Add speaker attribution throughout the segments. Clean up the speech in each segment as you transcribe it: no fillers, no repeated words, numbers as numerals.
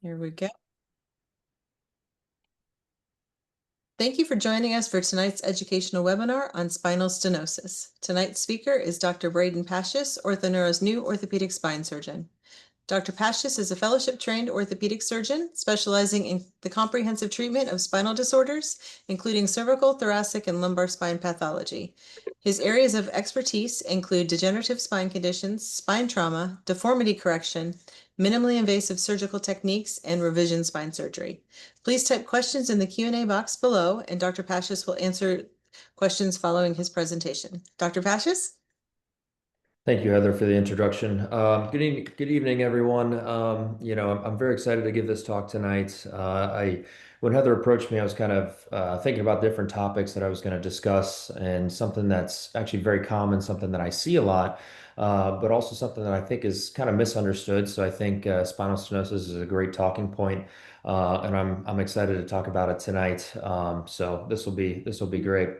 Speaker 1: Here we go. Thank you for joining us for tonight's educational webinar on spinal stenosis. Tonight's speaker is Dr. Braden Passias, OrthoNeuro's new orthopedic spine surgeon. Dr. Passias is a fellowship-trained orthopedic surgeon specializing in the comprehensive treatment of spinal disorders, including cervical, thoracic, and lumbar spine pathology. His areas of expertise include degenerative spine conditions, spine trauma, deformity correction, minimally invasive surgical techniques, and revision spine surgery. Please type questions in the Q&A box below, and Dr. Passias will answer questions following his presentation. Dr. Passias?
Speaker 2: Thank you, Heather, for the introduction. Good evening, everyone. I'm very excited to give this talk tonight. When Heather approached me, I was kind of thinking about different topics that I was going to discuss, and something that's actually very common, something that I see a lot, but also something that I think is kind of misunderstood. So I think spinal stenosis is a great talking point, and I'm excited to talk about it tonight. So this will be great.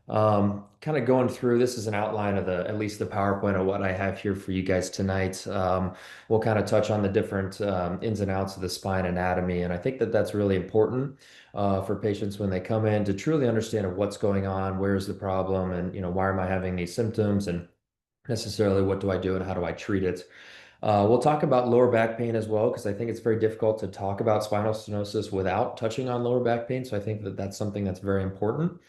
Speaker 2: Kind of going through, this is an outline of at least the PowerPoint of what I have here for you guys tonight. We'll kind of touch on the different ins and outs of the spine anatomy, and I think that that's really important for patients when they come in to truly understand what's going on, where's the problem, and why am I having these symptoms, and necessarily what do I do and how do I treat it. We'll talk about lower back pain as well, because I think it's very difficult to talk about spinal stenosis without touching on lower back pain. So I think that that's something that's very important.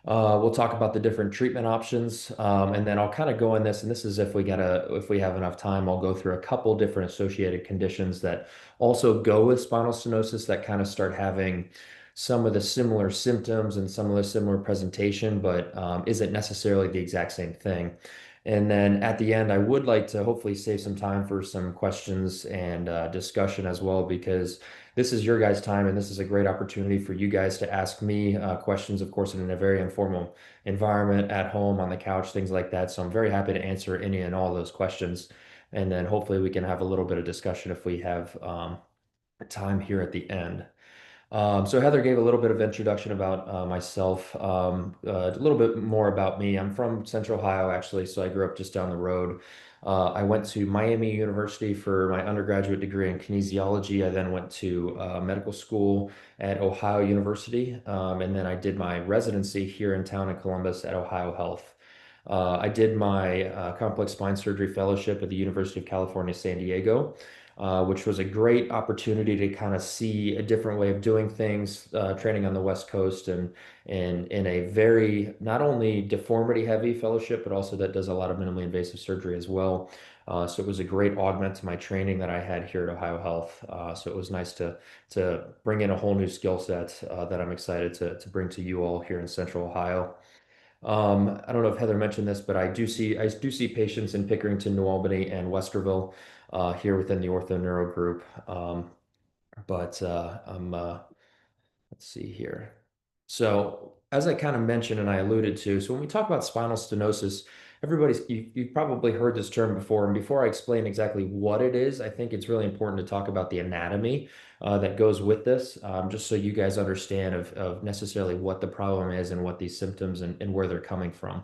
Speaker 2: We'll talk about the different treatment options, and then I'll kind of go in this, and this is if we have enough time, I'll go through a couple different associated conditions that also go with spinal stenosis that kind of start having some of the similar symptoms and some of the similar presentation, but isn't necessarily the exact same thing. And then at the end, I would like to hopefully save some time for some questions and discussion as well, because this is your guys' time, and this is a great opportunity for you guys to ask me questions, of course, in a very informal environment at home, on the couch, things like that. So I'm very happy to answer any and all those questions. And then hopefully we can have a little bit of discussion if we have time here at the end. So Heather gave a little bit of introduction about myself, a little bit more about me. I'm from Central Ohio, actually, so I grew up just down the road. I went to Miami University for my undergraduate degree in kinesiology. I then went to medical school at Ohio University, and then I did my residency here in town in Columbus at Ohio Health. I did my complex spine surgery fellowship at the University of California, San Diego, which was a great opportunity to kind of see a different way of doing things, training on the West Coast, and in a very not only deformity heavy fellowship, but also that does a lot of minimally invasive surgery as well. So it was a great augment to my training that I had here at Ohio Health. So it was nice to bring in a whole new skill set that I'm excited to bring to you all here in Central Ohio. I don't know if Heather mentioned this, but I do see patients in Pickerington, New Albany, and Westerville here within the OrthoNeuro group. But let's see here. So, as I kind of mentioned and I alluded to, so when we talk about spinal stenosis, you've probably heard this term before. And before I explain exactly what it is, I think it's really important to talk about the anatomy that goes with this, just so you guys understand of necessarily what the problem is and what these symptoms and where they're coming from.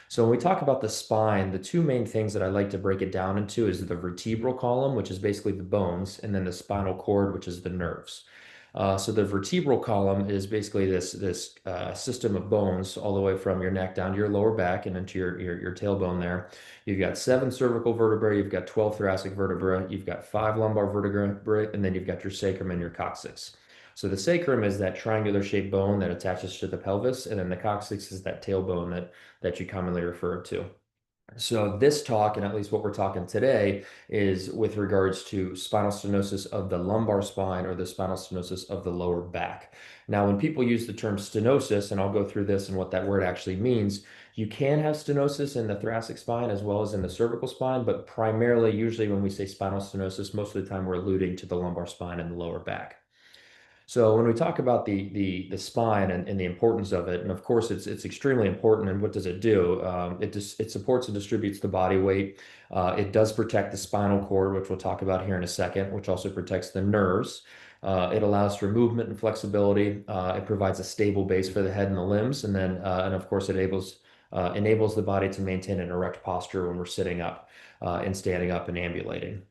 Speaker 2: So when we talk about the spine, the two main things that I like to break it down into is the vertebral column, which is basically the bones, and then the spinal cord, which is the nerves. So the vertebral column is basically this system of bones all the way from your neck down to your lower back and into your tailbone there. You've got 7 cervical vertebrae, you've got 12 thoracic vertebrae, you've got 5 lumbar vertebrae, and then you've got your sacrum and your coccyx. So the sacrum is that triangular shaped bone that attaches to the pelvis, and then the coccyx is that tailbone that you commonly refer to. So this talk, and at least what we're talking today, is with regards to spinal stenosis of the lumbar spine or the spinal stenosis of the lower back. Now, when people use the term stenosis, and I'll go through this and what that word actually means, you can have stenosis in the thoracic spine as well as in the cervical spine, but primarily, usually when we say spinal stenosis, most of the time we're alluding to the lumbar spine and the lower back. So when we talk about the spine and the importance of it, and of course it's extremely important. And what does it do? It supports and distributes the body weight. It does protect the spinal cord, which we'll talk about here in a second, which also protects the nerves. It allows for movement and flexibility. It provides a stable base for the head and the limbs, and of course it enables the body to maintain an erect posture when we're sitting up and standing up and ambulating.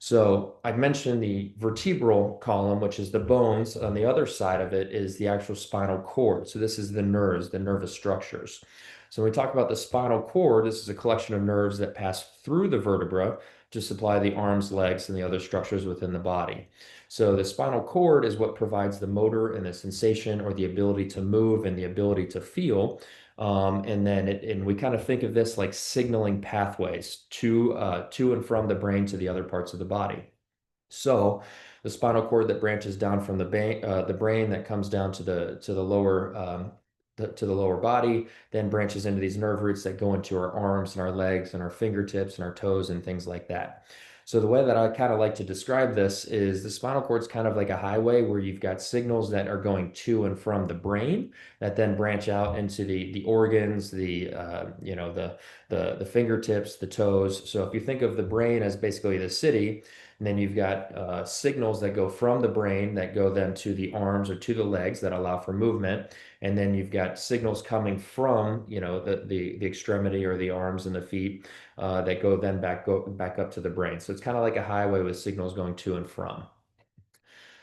Speaker 2: So I mentioned the vertebral column, which is the bones. On the other side of it is the actual spinal cord. So this is the nerves, the nervous structures. So when we talk about the spinal cord, this is a collection of nerves that pass through the vertebra to supply the arms, legs, and the other structures within the body. So the spinal cord is what provides the motor and the sensation or the ability to move and the ability to feel. And we kind of think of this like signaling pathways to and from the brain to the other parts of the body. So the spinal cord that branches down from the brain that comes down to the lower to the lower body, then branches into these nerve roots that go into our arms and our legs and our fingertips and our toes and things like that. So the way that I kind of like to describe this is the spinal cord is kind of like a highway where you've got signals that are going to and from the brain that then branch out into the organs, the fingertips, the toes. So if you think of the brain as basically the city, and then you've got signals that go from the brain that go then to the arms or to the legs that allow for movement. And then you've got signals coming from, the extremity or the arms and the feet that go back up to the brain. So it's kind of like a highway with signals going to and from.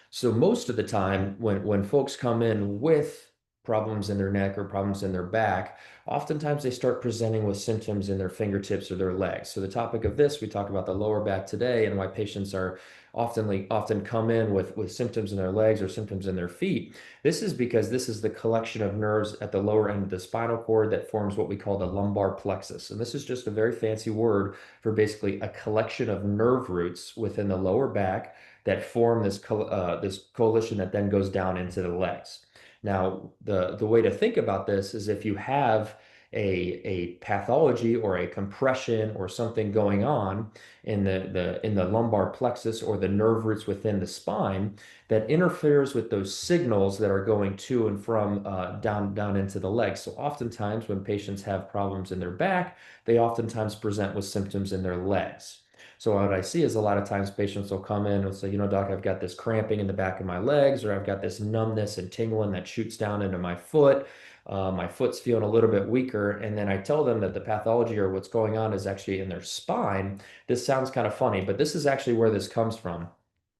Speaker 2: So most of the time, when folks come in with problems in their neck or problems in their back, oftentimes they start presenting with symptoms in their fingertips or their legs. So the topic of this, we talk about the lower back today and why patients are often come in with symptoms in their legs or symptoms in their feet. This is because this is the collection of nerves at the lower end of the spinal cord that forms what we call the lumbar plexus. And this is just a very fancy word for basically a collection of nerve roots within the lower back that form this coalition that then goes down into the legs. Now, the way to think about this is if you have a pathology or a compression or something going on in the lumbar plexus or the nerve roots within the spine that interferes with those signals that are going to and from down into the legs. So oftentimes when patients have problems in their back, they oftentimes present with symptoms in their legs. So what I see is a lot of times patients will come in and say, doc, I've got this cramping in the back of my legs, or I've got this numbness and tingling that shoots down into my foot. My foot's feeling a little bit weaker. And then I tell them that the pathology or what's going on is actually in their spine. This sounds kind of funny, but this is actually where this comes from.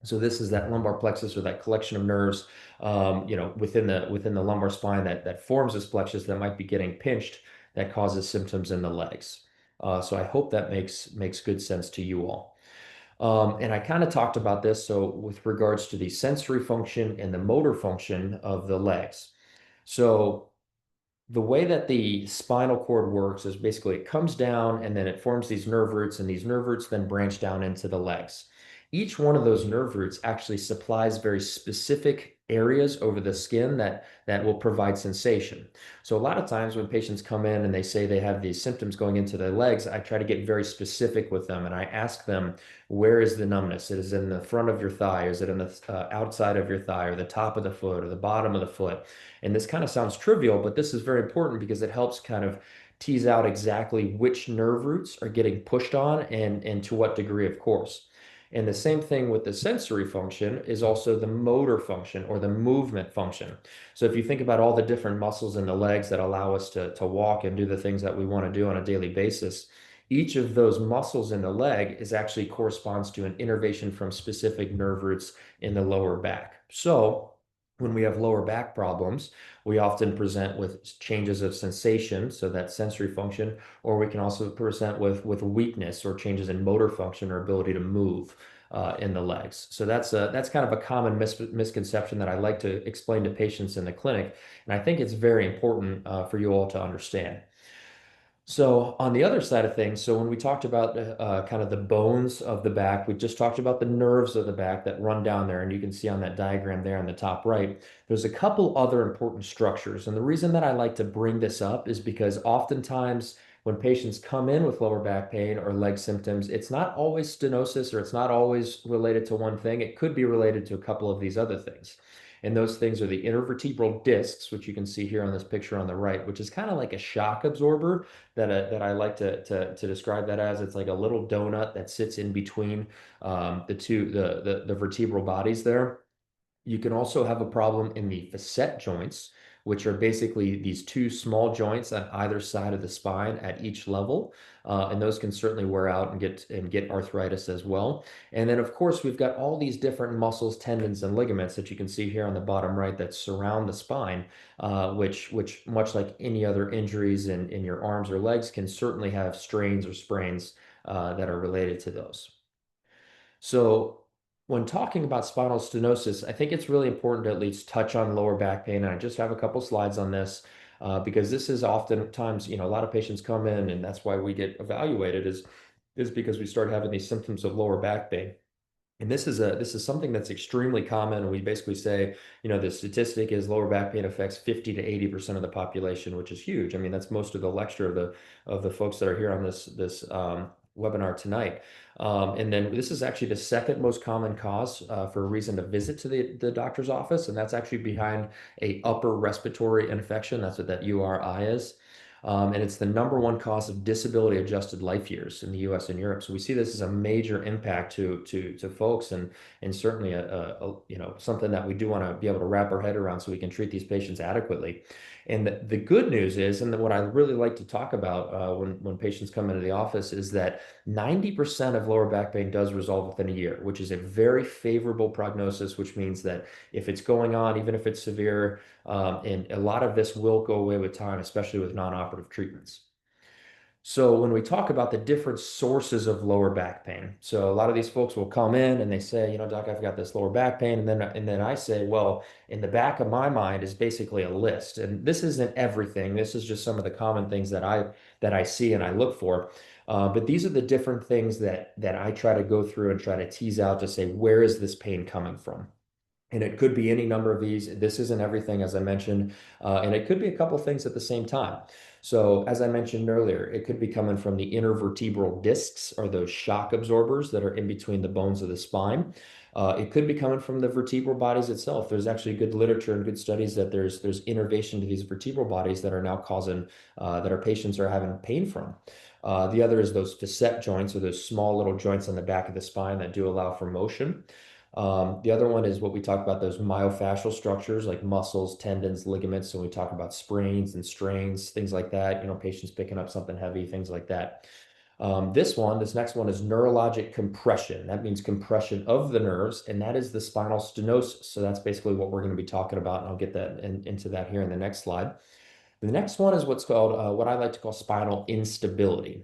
Speaker 2: So this is that lumbar plexus or that collection of nerves, within the lumbar spine that forms this plexus that might be getting pinched that causes symptoms in the legs. So I hope that makes good sense to you all. And I kind of talked about this. So with regards to the sensory function and the motor function of the legs. So the way that the spinal cord works is basically it comes down and then it forms these nerve roots, and these nerve roots then branch down into the legs. Each one of those nerve roots actually supplies very specific areas over the skin that will provide sensation. So a lot of times when patients come in and they say they have these symptoms going into their legs, I try to get very specific with them and I ask them, where is the numbness? Is it in the front of your thigh? Is it in the outside of your thigh or the top of the foot or the bottom of the foot? And this kind of sounds trivial, but this is very important because it helps kind of tease out exactly which nerve roots are getting pushed on and to what degree, of course. And the same thing with the sensory function is also the motor function or the movement function. So if you think about all the different muscles in the legs that allow us to walk and do the things that we want to do on a daily basis, each of those muscles in the leg is actually corresponds to an innervation from specific nerve roots in the lower back. So when we have lower back problems, we often present with changes of sensation, so that sensory function, or we can also present with weakness or changes in motor function or ability to move in the legs. So that's kind of a common misconception that I like to explain to patients in the clinic, and I think it's very important for you all to understand. So on the other side of things, so when we talked about kind of the bones of the back, we just talked about the nerves of the back that run down there, and you can see on that diagram there on the top right, there's a couple other important structures. And the reason that I like to bring this up is because oftentimes when patients come in with lower back pain or leg symptoms, it's not always stenosis or it's not always related to one thing. It could be related to a couple of these other things. And those things are the intervertebral discs, which you can see here on this picture on the right, which is kind of like a shock absorber that I like to describe that as. It's like a little donut that sits in between the vertebral bodies there. You can also have a problem in the facet joints, which are basically these two small joints on either side of the spine at each level. And those can certainly wear out and get arthritis as well. And then, of course, we've got all these different muscles, tendons, and ligaments that you can see here on the bottom right that surround the spine, which much like any other injuries in your arms or legs, can certainly have strains or sprains that are related to those. So when talking about spinal stenosis, I think it's really important to at least touch on lower back pain. And I just have a couple slides on this because this is oftentimes, a lot of patients come in and that's why we get evaluated is because we start having these symptoms of lower back pain. And this is something that's extremely common. And we basically say, the statistic is lower back pain affects 50 to 80% of the population, which is huge. I mean, that's most of the lecture of the folks that are here on this webinar tonight. And then this is actually the second most common cause for a reason to visit to the doctor's office, and that's actually behind a upper respiratory infection. That's what that URI is. And it's the number one cause of disability adjusted life years in the US and Europe. So we see this as a major impact to folks and certainly something that we do want to be able to wrap our head around so we can treat these patients adequately. And the good news is, and what I really like to talk about when patients come into the office is that 90% of lower back pain does resolve within a year, which is a very favorable prognosis, which means that if it's going on, even if it's severe, and a lot of this will go away with time, especially with non-operative treatments. So when we talk about the different sources of lower back pain, so a lot of these folks will come in and they say, doc, I've got this lower back pain, and then I say, well, in the back of my mind is basically a list, and this isn't everything. This is just some of the common things that I see and I look for. But these are the different things that I try to go through and try to tease out to say, where is this pain coming from? And it could be any number of these. This isn't everything, as I mentioned, and it could be a couple things at the same time. So, as I mentioned earlier, it could be coming from the intervertebral discs or those shock absorbers that are in between the bones of the spine. It could be coming from the vertebral bodies itself. There's actually good literature and good studies that there's innervation to these vertebral bodies that are now causing that our patients are having pain from. The other is those facet joints or those small little joints on the back of the spine that do allow for motion. The other one is what we talk about, those myofascial structures like muscles, tendons, ligaments. So we talk about sprains and strains, things like that, patients picking up something heavy, things like that. This next one is neurologic compression. That means compression of the nerves, and that is the spinal stenosis. So that's basically what we're going to be talking about, and I'll get into that here in the next slide. The next one is what's called, what I like to call spinal instability.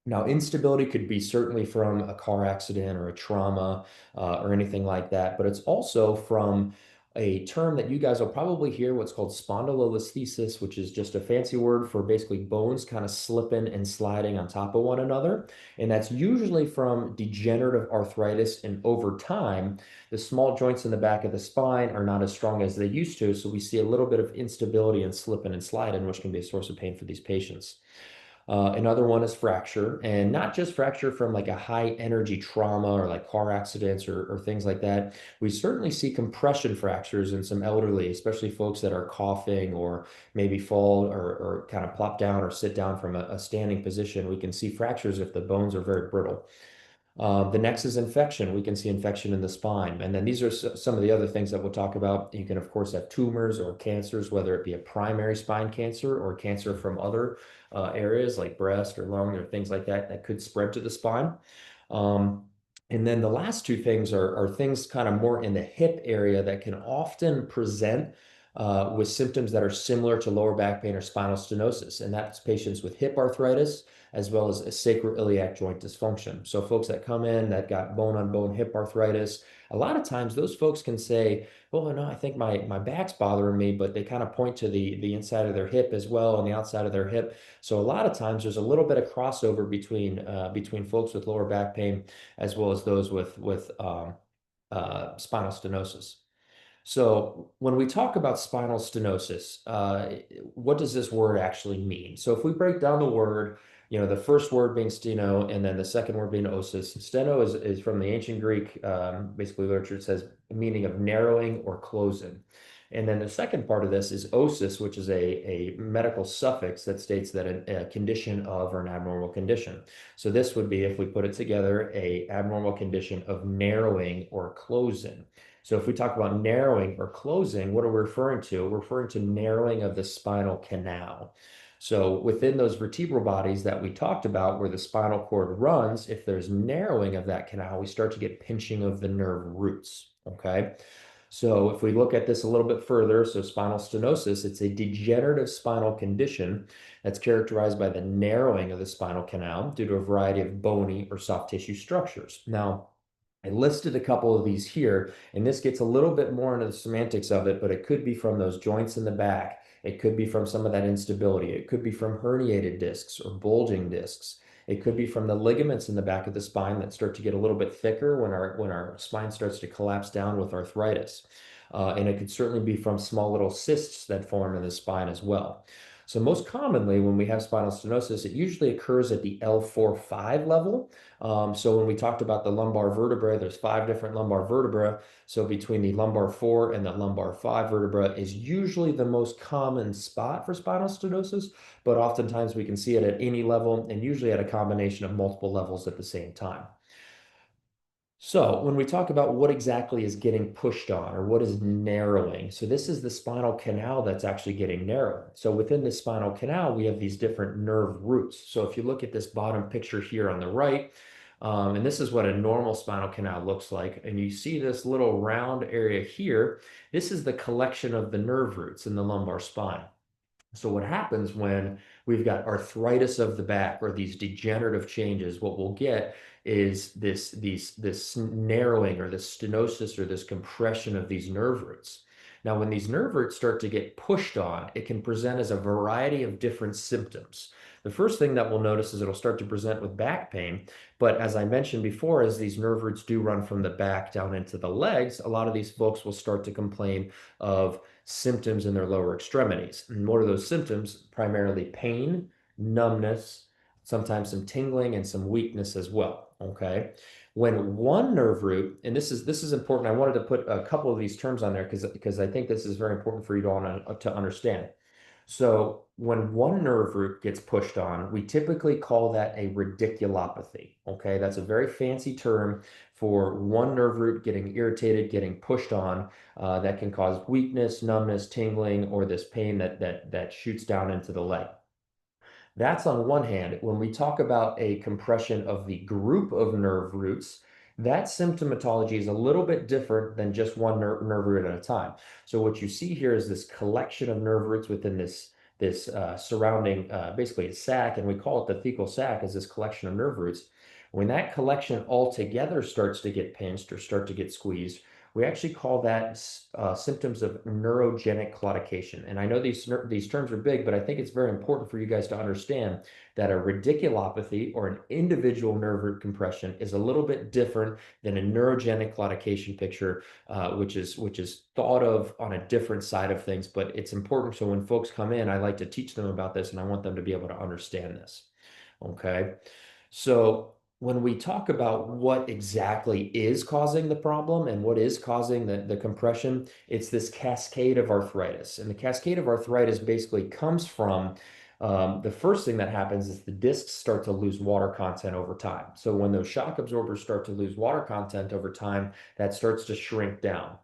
Speaker 2: Now, instability could be certainly from a car accident or a trauma or anything like that, but it's also from a term that you guys will probably hear, what's called spondylolisthesis, which is just a fancy word for basically bones kind of slipping and sliding on top of one another. And that's usually from degenerative arthritis. And over time, the small joints in the back of the spine are not as strong as they used to. So we see a little bit of instability and slipping and sliding, which can be a source of pain for these patients. Another one is fracture, and not just fracture from like a high energy trauma or like car accidents or things like that. We certainly see compression fractures in some elderly, especially folks that are coughing or maybe fall or kind of plop down or sit down from a standing position. We can see fractures if the bones are very brittle. The next is infection. We can see infection in the spine. And then these are some of the other things that we'll talk about. You can, of course, have tumors or cancers, whether it be a primary spine cancer or cancer from other areas like breast or lung or things like that that could spread to the spine. Um, and then the last two things are things kind of more in the hip area that can often present with symptoms that are similar to lower back pain or spinal stenosis. And that's patients with hip arthritis as well as a sacroiliac joint dysfunction. So folks that come in that got bone-on-bone hip arthritis, a lot of times those folks can say, oh, no, I think my back's bothering me, but they kind of point to the inside of their hip as well and the outside of their hip. So a lot of times there's a little bit of crossover between folks with lower back pain as well as those with spinal stenosis. So when we talk about spinal stenosis, what does this word actually mean? So if we break down the word, the first word being steno and then the second word being osis. Steno is from the ancient Greek, basically literature. It says meaning of narrowing or closing. And then the second part of this is osis, which is a medical suffix that states that a condition of or an abnormal condition. So this would be, if we put it together, a abnormal condition of narrowing or closing. So if we talk about narrowing or closing, what are we referring to? We're referring to narrowing of the spinal canal. So within those vertebral bodies that we talked about where the spinal cord runs, if there's narrowing of that canal, we start to get pinching of the nerve roots, okay? So if we look at this a little bit further, so spinal stenosis, it's a degenerative spinal condition that's characterized by the narrowing of the spinal canal due to a variety of bony or soft tissue structures. Now, I listed a couple of these here, and this gets a little bit more into the semantics of it, but it could be from those joints in the back. It could be from some of that instability. It could be from herniated discs or bulging discs. It could be from the ligaments in the back of the spine that start to get a little bit thicker when our spine starts to collapse down with arthritis. And it could certainly be from small little cysts that form in the spine as well. So most commonly, when we have spinal stenosis, it usually occurs at the L4-5 level. So when we talked about the lumbar vertebrae, there's 5 different lumbar vertebrae. So between the lumbar 4 and the lumbar 5 vertebra is usually the most common spot for spinal stenosis, but oftentimes we can see it at any level and usually at a combination of multiple levels at the same time. So when we talk about what exactly is getting pushed on or what is narrowing, so this is the spinal canal that's actually getting narrowed. So within the spinal canal, we have these different nerve roots. So if you look at this bottom picture here on the right, and this is what a normal spinal canal looks like, and you see this little round area here, this is the collection of the nerve roots in the lumbar spine. So what happens when we've got arthritis of the back or these degenerative changes, what we'll get is this narrowing or this stenosis or this compression of these nerve roots. Now, when these nerve roots start to get pushed on, it can present as a variety of different symptoms. The first thing that we'll notice is it'll start to present with back pain. But as I mentioned before, as these nerve roots do run from the back down into the legs, a lot of these folks will start to complain of symptoms in their lower extremities. And what are those symptoms? Primarily pain, numbness, sometimes some tingling and some weakness as well. Okay. When one nerve root, and this is important, I wanted to put a couple of these terms on there because I think this is very important for you to understand. So when one nerve root gets pushed on, we typically call that a radiculopathy. Okay, that's a very fancy term for one nerve root getting irritated, getting pushed on, that can cause weakness, numbness, tingling, or this pain that shoots down into the leg. That's on one hand. When we talk about a compression of the group of nerve roots, that symptomatology is a little bit different than just one nerve root at a time. So what you see here is this collection of nerve roots within this surrounding basically a sac, and we call it the thecal sac as this collection of nerve roots. When that collection altogether starts to get pinched or start to get squeezed, we actually call that symptoms of neurogenic claudication. And I know these terms are big, but I think it's very important for you guys to understand that a radiculopathy or an individual nerve root compression is a little bit different than a neurogenic claudication picture, which is thought of on a different side of things. But it's important. So when folks come in, I like to teach them about this, and I want them to be able to understand this. Okay. So when we talk about what exactly is causing the problem and what is causing the compression, it's this cascade of arthritis. And the cascade of arthritis basically comes from the first thing that happens is the discs start to lose water content over time. So when those shock absorbers start to lose water content over time, that starts to shrink down.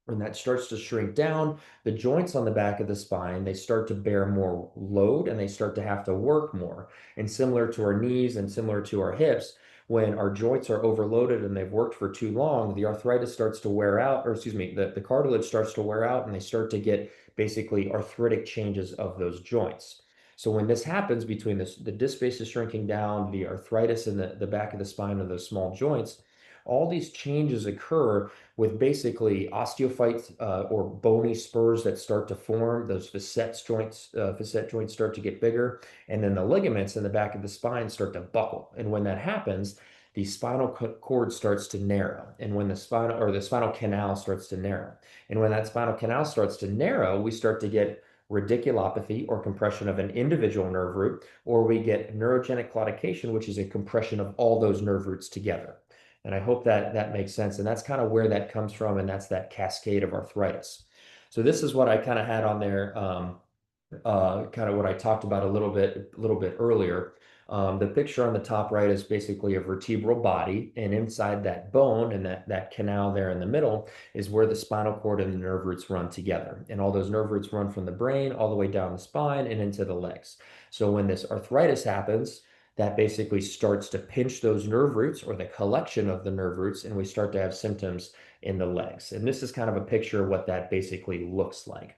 Speaker 2: When that starts to shrink down, the joints on the back of the spine, they start to bear more load and they start to have to work more. And similar to our knees and similar to our hips, when our joints are overloaded and they've worked for too long, the arthritis starts to wear out, or excuse me, the cartilage starts to wear out and they start to get basically arthritic changes of those joints. So when this happens between the disc space is shrinking down, the arthritis in the back of the spine of those small joints, all these changes occur with basically osteophytes or bony spurs that start to form. Those facet joints start to get bigger, and then the ligaments in the back of the spine start to buckle. And when that happens, the spinal cord starts to narrow, and when the spinal canal starts to narrow, and when that spinal canal starts to narrow, we start to get radiculopathy or compression of an individual nerve root, or we get neurogenic claudication, which is a compression of all those nerve roots together. And I hope that that makes sense. And that's kind of where that comes from. And that's that cascade of arthritis. So this is what I kind of had on there, kind of what I talked about a little bit earlier. The picture on the top right is basically a vertebral body, and inside that bone and that canal there in the middle is where the spinal cord and the nerve roots run together. And all those nerve roots run from the brain all the way down the spine and into the legs. So when this arthritis happens, that basically starts to pinch those nerve roots or the collection of the nerve roots, and we start to have symptoms in the legs. And this is kind of a picture of what that basically looks like.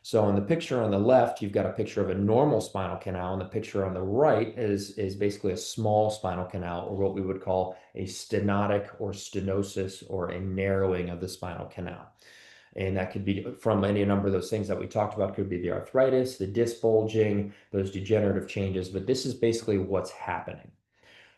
Speaker 2: So in the picture on the left, you've got a picture of a normal spinal canal, and the picture on the right is basically a small spinal canal, or what we would call a stenotic or stenosis, or a narrowing of the spinal canal. And that could be from any number of those things that we talked about. Could be the arthritis, the disc bulging, those degenerative changes, but this is basically what's happening.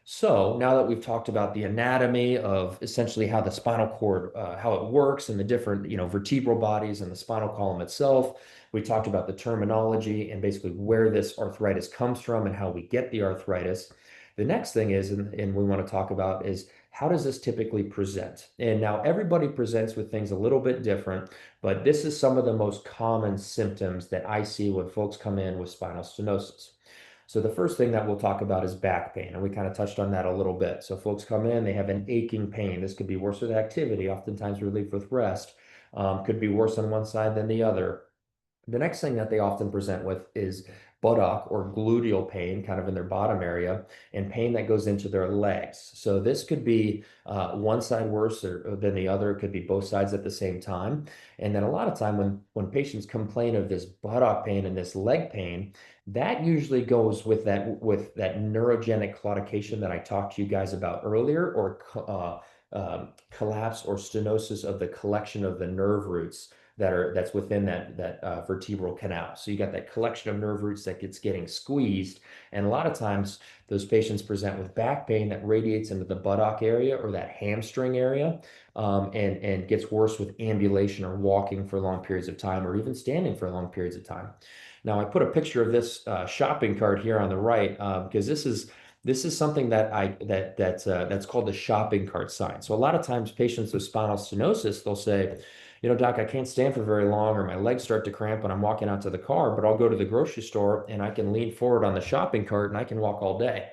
Speaker 2: So now that we've talked about the anatomy of essentially how the spinal cord, how it works and the different, vertebral bodies and the spinal column itself, we talked about the terminology and basically where this arthritis comes from and how we get the arthritis. The next thing is, and we want to talk about, is how does this typically present? And now everybody presents with things a little bit different, but this is some of the most common symptoms that I see when folks come in with spinal stenosis. So the first thing that we'll talk about is back pain, and we kind of touched on that a little bit. So folks come in, they have an aching pain. This could be worse with activity, oftentimes relief with rest. Could be worse on one side than the other. The next thing that they often present with is buttock or gluteal pain, kind of in their bottom area, and pain that goes into their legs. So this could be one side worse than the other. It could be both sides at the same time. And then a lot of time when patients complain of this buttock pain and this leg pain, that usually goes with that neurogenic claudication that I talked to you guys about earlier, or collapse or stenosis of the collection of the nerve roots that's within that vertebral canal. So you got that collection of nerve roots that gets getting squeezed, and a lot of times those patients present with back pain that radiates into the buttock area or that hamstring area, and gets worse with ambulation or walking for long periods of time, or even standing for long periods of time. Now I put a picture of this shopping cart here on the right, because this is something that's called the shopping cart sign. So a lot of times patients with spinal stenosis, they'll say, doc, I can't stand for very long, or my legs start to cramp when I'm walking out to the car, but I'll go to the grocery store and I can lean forward on the shopping cart and I can walk all day.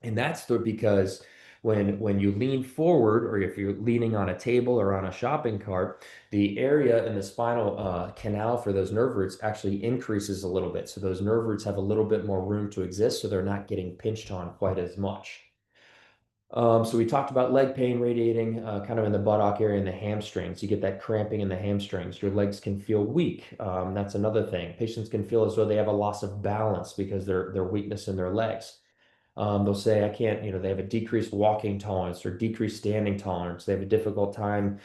Speaker 2: And that's because when you lean forward, or if you're leaning on a table or on a shopping cart, the area in the spinal canal for those nerve roots actually increases a little bit. So those nerve roots have a little bit more room to exist, so they're not getting pinched on quite as much. So we talked about leg pain radiating kind of in the buttock area and the hamstrings. You get that cramping in the hamstrings. Your legs can feel weak. That's another thing. Patients can feel as though they have a loss of balance because their weakness in their legs. They'll say, I can't, they have a decreased walking tolerance or decreased standing tolerance. They have a difficult time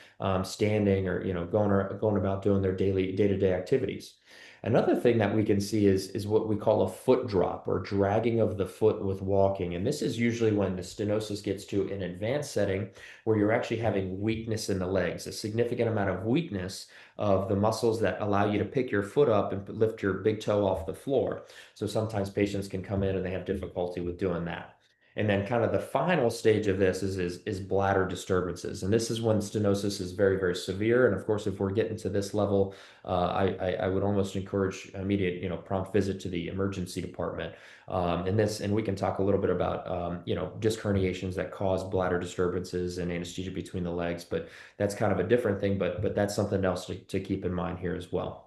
Speaker 2: standing, or, going about doing their day-to-day activities. Another thing that we can see is what we call a foot drop, or dragging of the foot with walking. And this is usually when the stenosis gets to an advanced setting where you're actually having weakness in the legs, a significant amount of weakness of the muscles that allow you to pick your foot up and lift your big toe off the floor. So sometimes patients can come in and they have difficulty with doing that. And then kind of the final stage of this is bladder disturbances. And this is when stenosis is very, very severe. And of course, if we're getting to this level, I would almost encourage immediate, prompt visit to the emergency department. And we can talk a little bit about, disc herniations that cause bladder disturbances and anesthesia between the legs, but that's kind of a different thing, but that's something else to keep in mind here as well.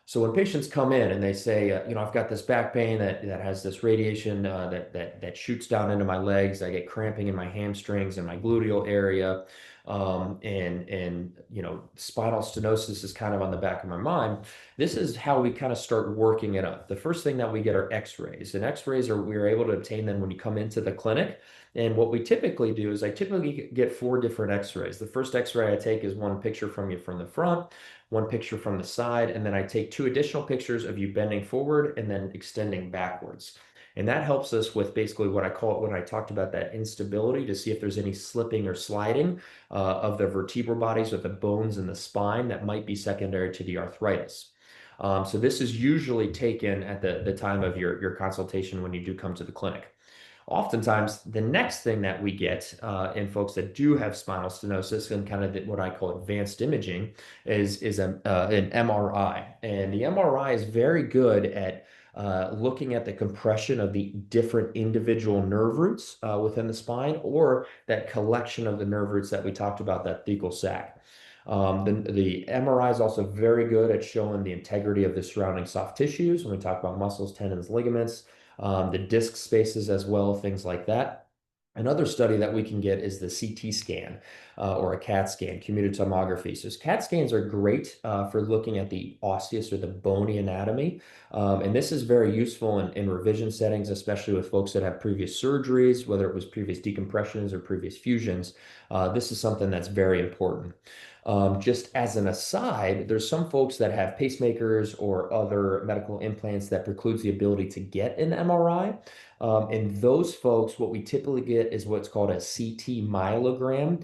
Speaker 2: So when patients come in and they say, I've got this back pain that has this radiation that shoots down into my legs, I get cramping in my hamstrings and my gluteal area, and spinal stenosis is kind of on the back of my mind. This is how we kind of start working it up. The first thing that we get are X-rays, and X-rays we're able to obtain them when you come into the clinic. And what we typically do is I typically get 4 different X-rays. The first X-ray I take is one picture from you from the front, one picture from the side, and then I take 2 additional pictures of you bending forward and then extending backwards. And that helps us with basically what I call it when I talked about that instability, to see if there's any slipping or sliding of the vertebral bodies or the bones in the spine that might be secondary to the arthritis. So this is usually taken at the time of your consultation when you do come to the clinic. Oftentimes, the next thing that we get in folks that do have spinal stenosis and kind of what I call advanced imaging is an MRI. And the MRI is very good at looking at the compression of the different individual nerve roots within the spine, or that collection of the nerve roots that we talked about, that thecal sac. The MRI is also very good at showing the integrity of the surrounding soft tissues when we talk about muscles, tendons, ligaments, the disc spaces as well, things like that. Another study that we can get is the CT scan or a CAT scan, computed tomography. So CAT scans are great for looking at the osseous or the bony anatomy. And this is very useful in revision settings, especially with folks that have previous surgeries, whether it was previous decompressions or previous fusions. This is something that's very important. Just as an aside, there's some folks that have pacemakers or other medical implants that precludes the ability to get an MRI. And those folks, what we typically get is what's called a CT myelogram,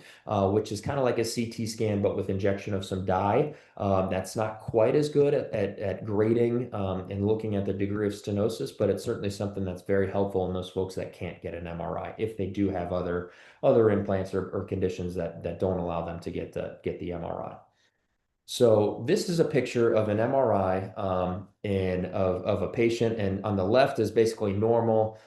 Speaker 2: which is kind of like a CT scan, but with injection of some dye. That's not quite as good at grading and looking at the degree of stenosis, but it's certainly something that's very helpful in those folks that can't get an MRI if they do have other implants or conditions that don't allow them to get the MRI. So this is a picture of an MRI and of a patient, and on the left is basically normal.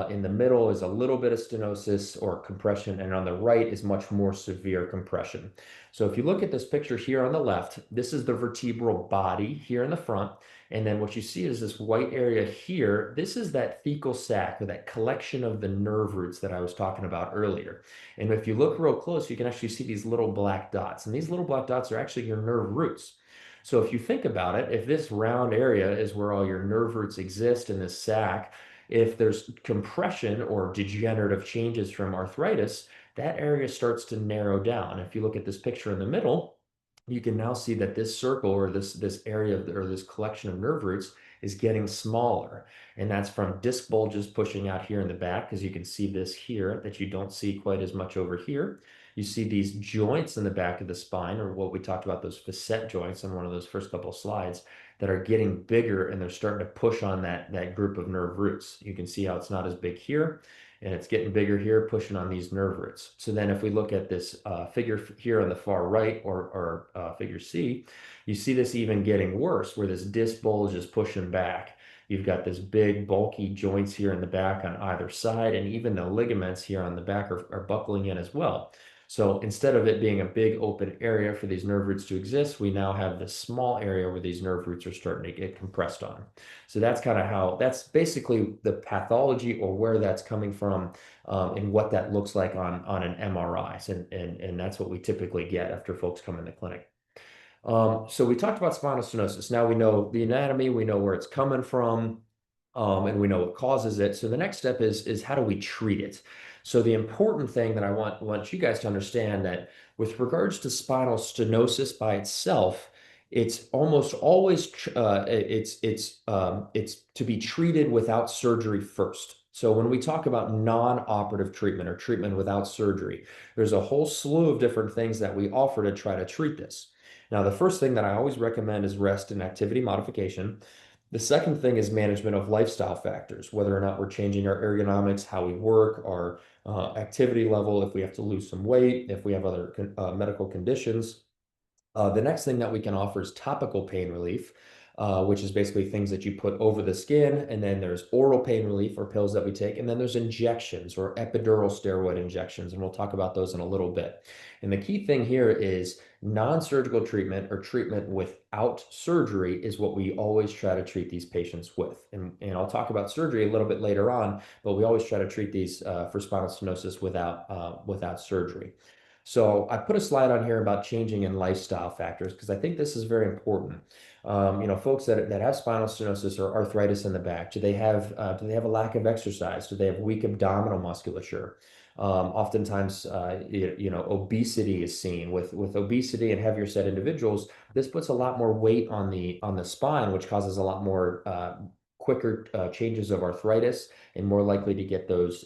Speaker 2: In the middle is a little bit of stenosis or compression, and on the right is much more severe compression. So if you look at this picture here on the left, this is the vertebral body here in the front, and then what you see is this white area here. This is that thecal sac, or that collection of the nerve roots that I was talking about earlier. And if you look real close, you can actually see these little black dots. And these little black dots are actually your nerve roots. So if you think about it, if this round area is where all your nerve roots exist in this sac, if there's compression or degenerative changes from arthritis, that area starts to narrow down. If you look at this picture in the middle, you can now see that this circle, or this area or this collection of nerve roots, is getting smaller. And that's from disc bulges pushing out here in the back, because you can see this here that you don't see quite as much over here. You see these joints in the back of the spine, or what we talked about, those facet joints in one of those first couple of slides, that are getting bigger, and they're starting to push on that group of nerve roots. You can see how it's not as big here, and it's getting bigger here, pushing on these nerve roots. So then if we look at this figure here on the far right, or figure C, you see this even getting worse, where this disc bulge is pushing back. You've got this big bulky joints here in the back on either side, and even the ligaments here on the back are buckling in as well. So instead of it being a big open area for these nerve roots to exist, we now have this small area where these nerve roots are starting to get compressed on. So that's basically the pathology, or where that's coming from, and what that looks like on an MRI. And that's what we typically get after folks come in the clinic. So we talked about spinal stenosis. Now we know the anatomy, we know where it's coming from, and we know what causes it. So the next step is how do we treat it? So the important thing that I want you guys to understand, that with regards to spinal stenosis by itself, it's almost always it's to be treated without surgery first. So when we talk about non-operative treatment, or treatment without surgery, there's a whole slew of different things that we offer to try to treat this. Now, the first thing that I always recommend is rest and activity modification. The second thing is management of lifestyle factors, whether or not we're changing our ergonomics, how we work, our activity level, if we have to lose some weight, if we have other medical conditions. The next thing that we can offer is topical pain relief, which is basically things that you put over the skin. And then there's oral pain relief, or pills that we take. And then there's injections, or epidural steroid injections. And we'll talk about those in a little bit. And the key thing here is non-surgical treatment, or treatment without surgery, is what we always try to treat these patients with. And I'll talk about surgery a little bit later on, but we always try to treat these for spinal stenosis without surgery. So I put a slide on here about changing in lifestyle factors, because I think this is very important. Folks that have spinal stenosis or arthritis in the back, do they have a lack of exercise? Do they have weak abdominal musculature? Oftentimes, obesity is seen. With obesity and heavier set individuals, this puts a lot more weight on the spine, which causes a lot more quicker changes of arthritis, and more likely to get those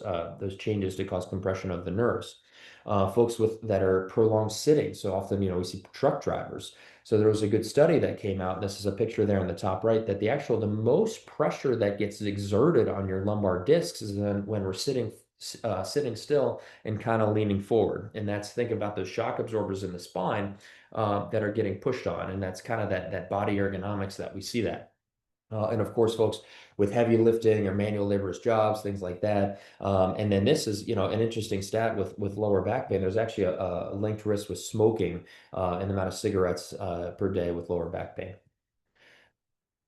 Speaker 2: changes to cause compression of the nerves. Folks that are prolonged sitting. So often, we see truck drivers. So there was a good study that came out, and this is a picture there in the top right, that the most pressure that gets exerted on your lumbar discs is when we're sitting still and kind of leaning forward. And think about those shock absorbers in the spine that are getting pushed on. And that's kind of that body ergonomics that we see that. And of course, folks with heavy lifting or manual laborers jobs, things like that. And then this is, an interesting stat with lower back pain. There's actually a linked risk with smoking and the amount of cigarettes per day with lower back pain.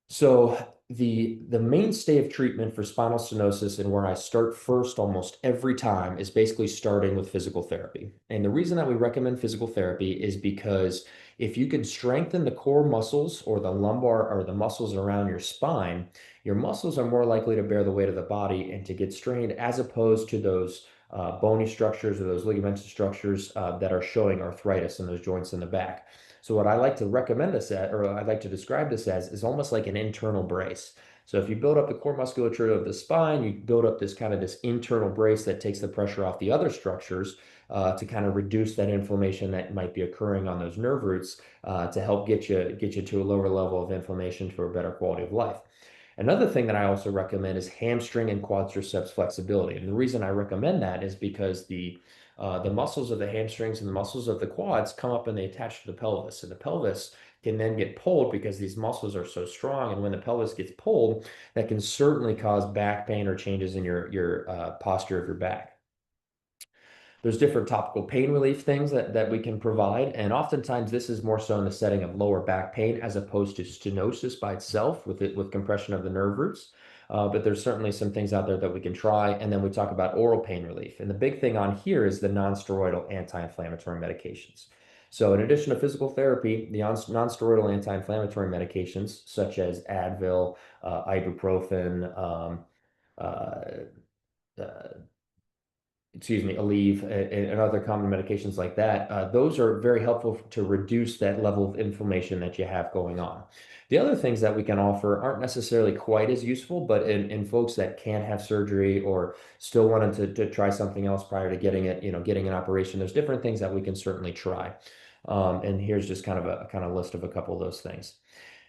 Speaker 2: So the mainstay of treatment for spinal stenosis and where I start first almost every time is basically starting with physical therapy. And the reason that we recommend physical therapy is because if you can strengthen the core muscles or the lumbar or the muscles around your muscles are more likely to bear the weight of the body and to get strained as opposed to those bony structures or those ligamentous structures that are showing arthritis in those joints in the back. So what I like to recommend this at, or I'd like to describe this as, is almost like an internal brace. So if you build up the core musculature of the spine, you build up this internal brace that takes the pressure off the other structures to kind of reduce that inflammation that might be occurring on those nerve roots to help get you to a lower level of inflammation for a better quality of life. Another thing that I also recommend is hamstring and quadriceps flexibility. And the reason I recommend that is because the muscles of the hamstrings and the muscles of the quads come up and they attach to the pelvis. And the pelvis can then get pulled because these muscles are so strong. And when the pelvis gets pulled, that can certainly cause back pain or changes in your posture of your back. There's different topical pain relief things that we can provide. And oftentimes this is more so in the setting of lower back pain as opposed to stenosis by itself with compression of the nerve roots. But there's certainly some things out there that we can try. And then we talk about oral pain relief. And the big thing on here is the non-steroidal anti-inflammatory medications. So in addition to physical therapy, the non-steroidal anti-inflammatory medications such as Advil, ibuprofen, uh, uh, Aleve, and other common medications like that, those are very helpful to reduce that level of inflammation that you have going on. The other things that we can offer aren't necessarily quite as useful, but in folks that can't have surgery or still wanted to try something else prior to getting an operation, there's different things that we can certainly try. And here's just kind of a kind of list of a couple of those things.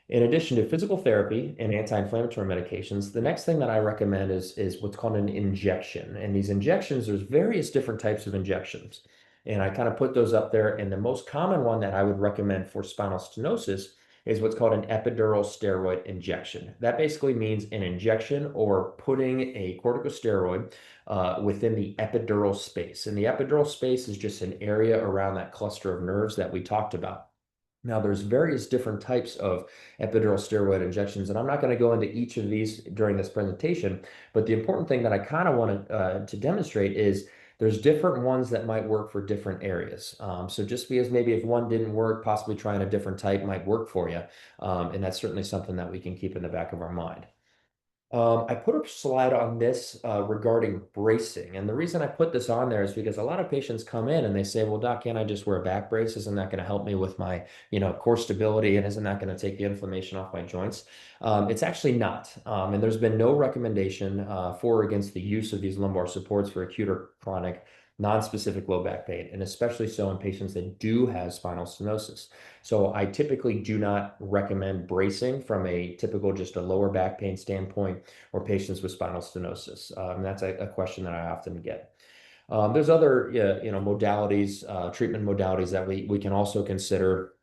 Speaker 2: In addition to physical therapy and anti-inflammatory medications, the next thing that I recommend is what's called an injection. And these injections, there's various different types of injections. And I kind of put those up there. And the most common one that I would recommend for spinal stenosis is what's called an epidural steroid injection. That basically means an injection or putting a corticosteroid within the epidural space. And the epidural space is just an area around that cluster of nerves that we talked about. Now, there's various different types of epidural steroid injections, and I'm not going to go into each of these during this presentation, but the important thing that I kind of want to demonstrate is there's different ones that might work for different areas. So just because maybe if one didn't work, possibly trying a different type might work for you. And that's certainly something that we can keep in the back of our mind. I put a slide on this regarding bracing. And the reason I put this on there is because a lot of patients come in and they say, well, doc, can't I just wear a back brace? Isn't that going to help me with my, core stability? And isn't that going to take the inflammation off my joints? It's actually not. And there's been no recommendation for or against the use of these lumbar supports for acute or chronic non-specific low back pain, and especially so in patients that do have spinal stenosis. So I typically do not recommend bracing from a typical just a lower back pain standpoint or patients with spinal stenosis. That's a question that I often get. There's other modalities, treatment modalities that we can also consider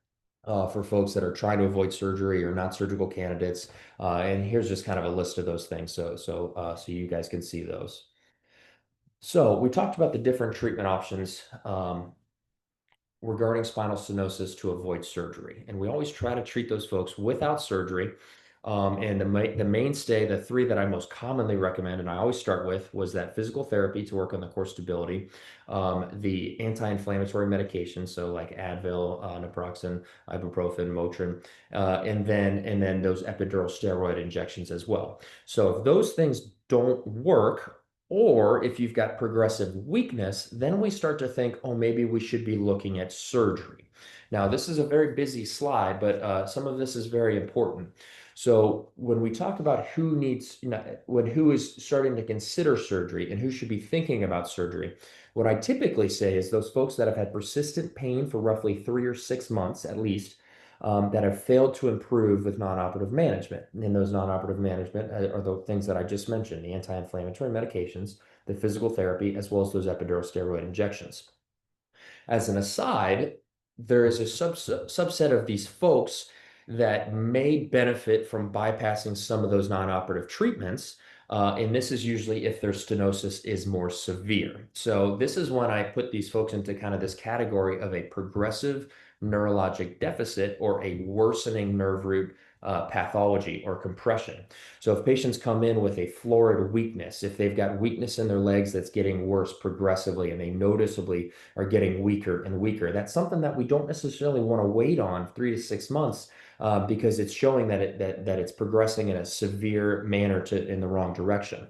Speaker 2: for folks that are trying to avoid surgery or not surgical candidates. And here's just kind of a list of those things so you guys can see those. So we talked about the different treatment options regarding spinal stenosis to avoid surgery. And we always try to treat those folks without surgery. And the mainstay, the three that I most commonly recommend, and I always start with, was that physical therapy to work on the core stability, the anti-inflammatory medications, so like Advil, naproxen, ibuprofen, Motrin, and then those epidural steroid injections as well. So if those things don't work, or if you've got progressive weakness, then we start to think, oh, maybe we should be looking at surgery. Now, this is a very busy slide, but some of this is very important. So when we talk about who is starting to consider surgery and who should be thinking about surgery, what I typically say is those folks that have had persistent pain for roughly 3 or 6 months at least, that have failed to improve with non-operative management. And those non-operative management are the things that I just mentioned, the anti-inflammatory medications, the physical therapy, as well as those epidural steroid injections. As an aside, there is a subset of these folks that may benefit from bypassing some of those non-operative treatments. And this is usually if their stenosis is more severe. So this is when I put these folks into kind of this category of a progressive neurologic deficit or a worsening nerve root pathology or compression. So if patients come in with a florid weakness, if they've got weakness in their legs that's getting worse progressively and they noticeably are getting weaker and weaker, that's something that we don't necessarily want to wait on 3 to 6 months because it's showing that it's progressing in a severe manner in the wrong direction.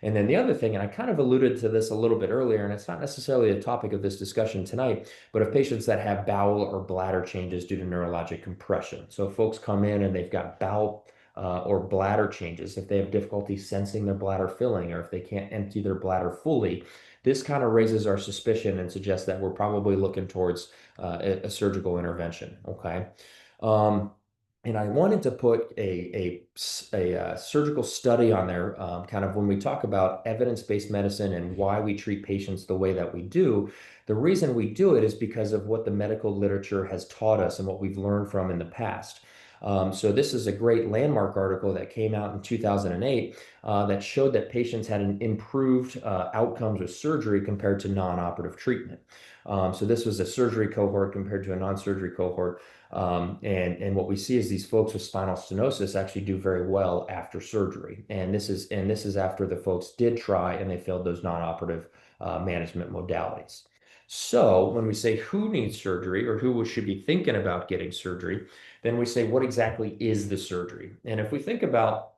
Speaker 2: And then the other thing, and I kind of alluded to this a little bit earlier, and it's not necessarily a topic of this discussion tonight, but of patients that have bowel or bladder changes due to neurologic compression. So folks come in and they've got bowel or bladder changes, if they have difficulty sensing their bladder filling, or if they can't empty their bladder fully, this kind of raises our suspicion and suggests that we're probably looking towards a surgical intervention. Okay. Um, and I wanted to put a surgical study on there, kind of when we talk about evidence-based medicine and why we treat patients the way that we do. The reason we do it is because of what the medical literature has taught us and what we've learned from in the past. So this is a great landmark article that came out in 2008 that showed that patients had an improved outcomes with surgery compared to non-operative treatment. So this was a surgery cohort compared to a non-surgery cohort. And what we see is these folks with spinal stenosis actually do very well after surgery. And this is after the folks did try and they failed those non-operative management modalities. So when we say who needs surgery or who should be thinking about getting surgery, then we say what exactly is the surgery? And if we think about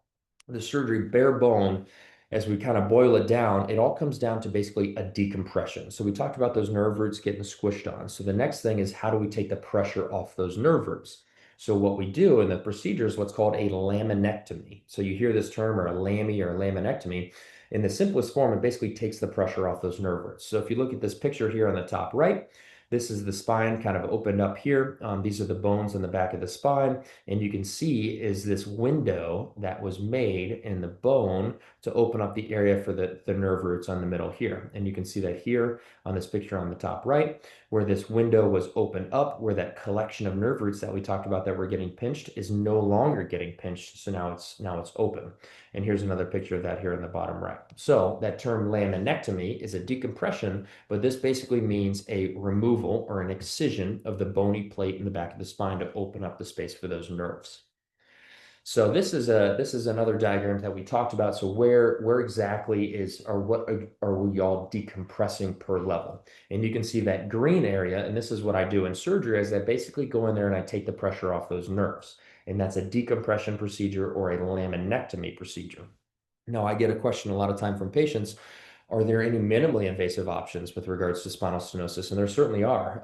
Speaker 2: the surgery bare bone, as we kind of boil it down, it all comes down to basically a decompression. So we talked about those nerve roots getting squished on. So the next thing is how do we take the pressure off those nerve roots? So what we do in the procedure is what's called a laminectomy. So you hear this term or a lammy or a laminectomy. In the simplest form, it basically takes the pressure off those nerve roots. So if you look at this picture here on the top right, this is the spine kind of opened up here. These are the bones in the back of the spine. And you can see is this window that was made in the bone to open up the area for the nerve roots on the middle here. And you can see that here on this picture on the top right, where this window was opened up, where that collection of nerve roots that we talked about that were getting pinched is no longer getting pinched. So now it's open. And here's another picture of that here in the bottom right. So that term laminectomy is a decompression, but this basically means a removal or an excision of the bony plate in the back of the spine to open up the space for those nerves. So this is another diagram that we talked about. So where exactly is or what are we all decompressing per level? And you can see that green area, and this is what I do in surgery, is I basically go in there and I take the pressure off those nerves. And that's a decompression procedure or a laminectomy procedure. Now, I get a question a lot of time from patients, are there any minimally invasive options with regards to spinal stenosis? And there certainly are.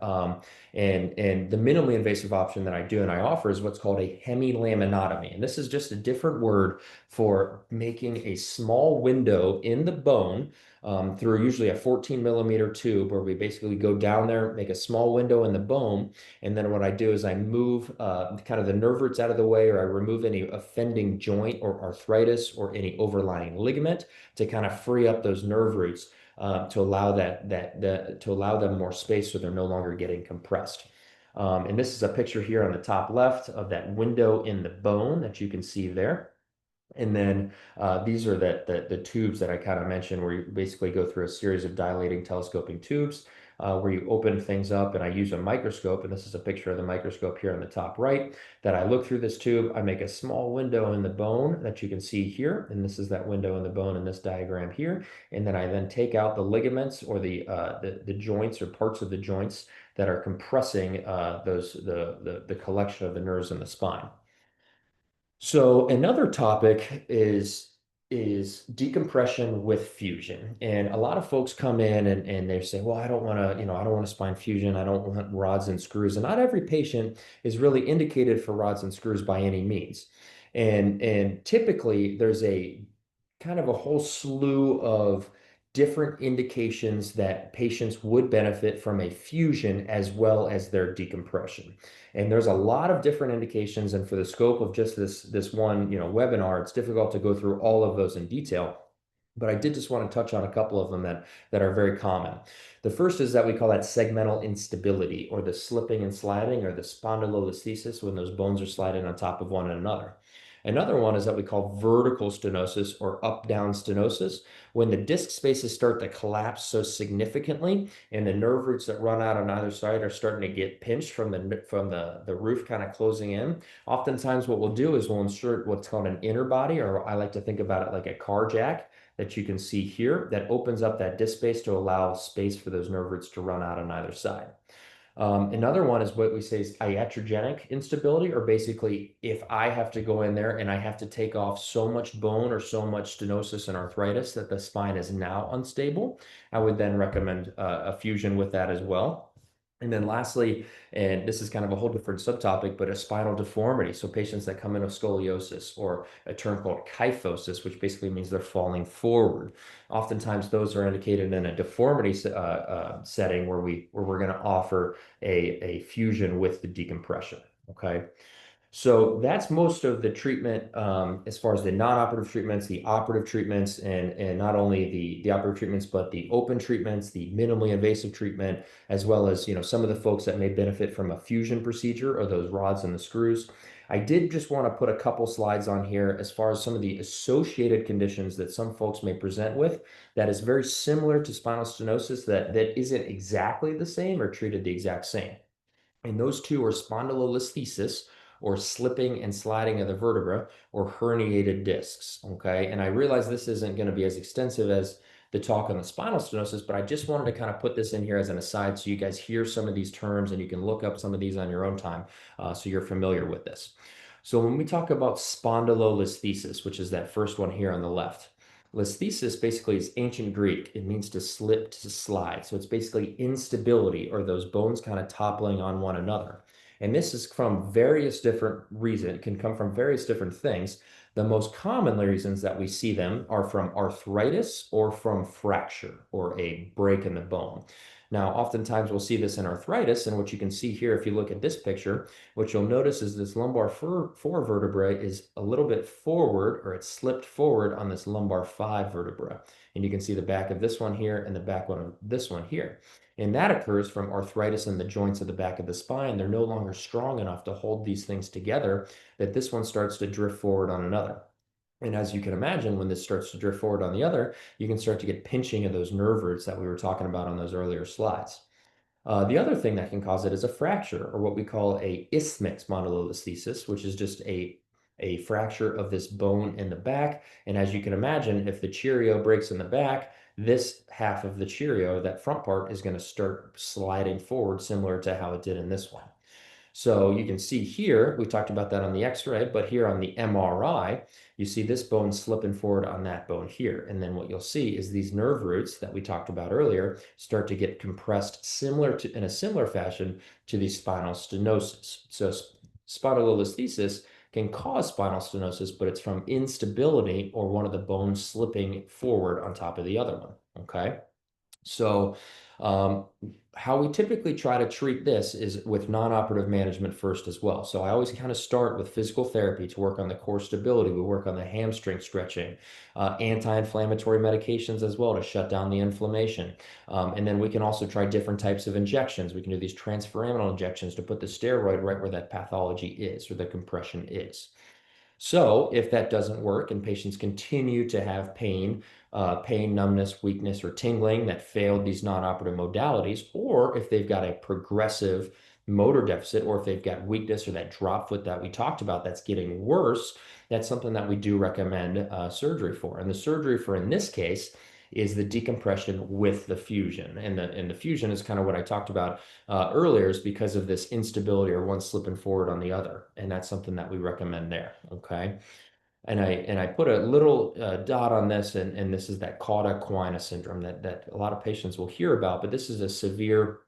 Speaker 2: And the minimally invasive option that I do and I offer is what's called a hemilaminotomy. And this is just a different word for making a small window in the bone through usually a 14 mm tube where we basically go down there, make a small window in the bone. And then what I do is I move kind of the nerve roots out of the way, or I remove any offending joint or arthritis or any overlying ligament to kind of free up those nerve roots to allow to allow them more space so they're no longer getting compressed. And this is a picture here on the top left of that window in the bone that you can see there. And then these are the tubes that I kind of mentioned, where you basically go through a series of dilating telescoping tubes where you open things up, and I use a microscope, and this is a picture of the microscope here on the top right, that I look through this tube. I make a small window in the bone that you can see here, and this is that window in the bone in this diagram here. And then I then take out the ligaments or the joints or parts of the joints that are compressing the collection of the nerves in the spine. So another topic is decompression with fusion. And a lot of folks come in and they say, well, I don't want to, I don't want a spine fusion. I don't want rods and screws. And not every patient is really indicated for rods and screws by any means. And typically there's a kind of a whole slew of different indications that patients would benefit from a fusion as well as their decompression. And there's a lot of different indications. And for the scope of just this one, webinar, it's difficult to go through all of those in detail. but I did just want to touch on a couple of them that are very common. The first is that we call that segmental instability, or the slipping and sliding, or the spondylolisthesis, when those bones are sliding on top of one another. Another one is that we call vertical stenosis or up-down stenosis, when the disc spaces start to collapse so significantly, and the nerve roots that run out on either side are starting to get pinched from the roof kind of closing in. Oftentimes, what we'll do is we'll insert what's called an inner body, or I like to think about it like a car jack that you can see here that opens up that disc space to allow space for those nerve roots to run out on either side. Another one is what we say is iatrogenic instability, or basically if I have to go in there and I have to take off so much bone or so much stenosis and arthritis that the spine is now unstable, I would then recommend a fusion with that as well. And then lastly, and this is kind of a whole different subtopic, but a spinal deformity. So patients that come in with scoliosis, or a term called kyphosis, which basically means they're falling forward. Oftentimes those are indicated in a deformity setting where we're going to offer a fusion with the decompression. Okay. So that's most of the treatment as far as the non-operative treatments, the operative treatments, and not only the operative treatments, but the open treatments, the minimally invasive treatment, as well as some of the folks that may benefit from a fusion procedure or those rods and the screws. I did just want to put a couple slides on here as far as some of the associated conditions that some folks may present with that is very similar to spinal stenosis that isn't exactly the same or treated the exact same. And those two are spondylolisthesis, or slipping and sliding of the vertebra, or herniated discs. Okay. And I realize this isn't going to be as extensive as the talk on the spinal stenosis, but I just wanted to kind of put this in here as an aside so you guys hear some of these terms and you can look up some of these on your own time so you're familiar with this. So when we talk about spondylolisthesis, which is that first one here on the left, listhesis basically is ancient Greek. It means to slip, to slide. So it's basically instability, or those bones kind of toppling on one another. And this is from various different reasons. It can come from various different things. The most common reasons that we see them are from arthritis or from fracture or a break in the bone. Now, oftentimes we'll see this in arthritis, and what you can see here, if you look at this picture, what you'll notice is this lumbar 4 vertebrae is a little bit forward, or it's slipped forward on this lumbar 5 vertebra. And you can see the back of this one here and the back one of this one here. And that occurs from arthritis in the joints of the back of the spine. They're no longer strong enough to hold these things together, that this one starts to drift forward on another. And as you can imagine, when this starts to drift forward on the other, you can start to get pinching of those nerve roots that we were talking about on those earlier slides. The other thing that can cause it is a fracture, or what we call a isthmic spondylolisthesis, which is just a fracture of this bone in the back. And as you can imagine, if the Cheerio breaks in the back, this half of the Cheerio, that front part, is going to start sliding forward, similar to how it did in this one. So you can see here, we talked about that on the x-ray, but here on the MRI, you see this bone slipping forward on that bone here. And then what you'll see is these nerve roots that we talked about earlier start to get compressed in a similar fashion to the spinal stenosis. So spondylolisthesis can cause spinal stenosis, but it's from instability or one of the bones slipping forward on top of the other one. Okay. So, um, how we typically try to treat this is with non-operative management first as well. So I always kind of start with physical therapy to work on the core stability. We work on the hamstring stretching, anti-inflammatory medications as well to shut down the inflammation. And then we can also try different types of injections. We can do these transforaminal injections to put the steroid right where that pathology is, or the compression is. So if that doesn't work and patients continue to have pain, numbness, weakness, or tingling that failed these non-operative modalities, or if they've got a progressive motor deficit, or if they've got weakness or that drop foot that we talked about that's getting worse, that's something that we do recommend surgery for. And the surgery for, in this case, is the decompression with the fusion. And the fusion is kind of what I talked about earlier, is because of this instability or one slipping forward on the other. And that's something that we recommend there. Okay. And I put a little dot on this, and this is that cauda equina syndrome that a lot of patients will hear about, but this is a severe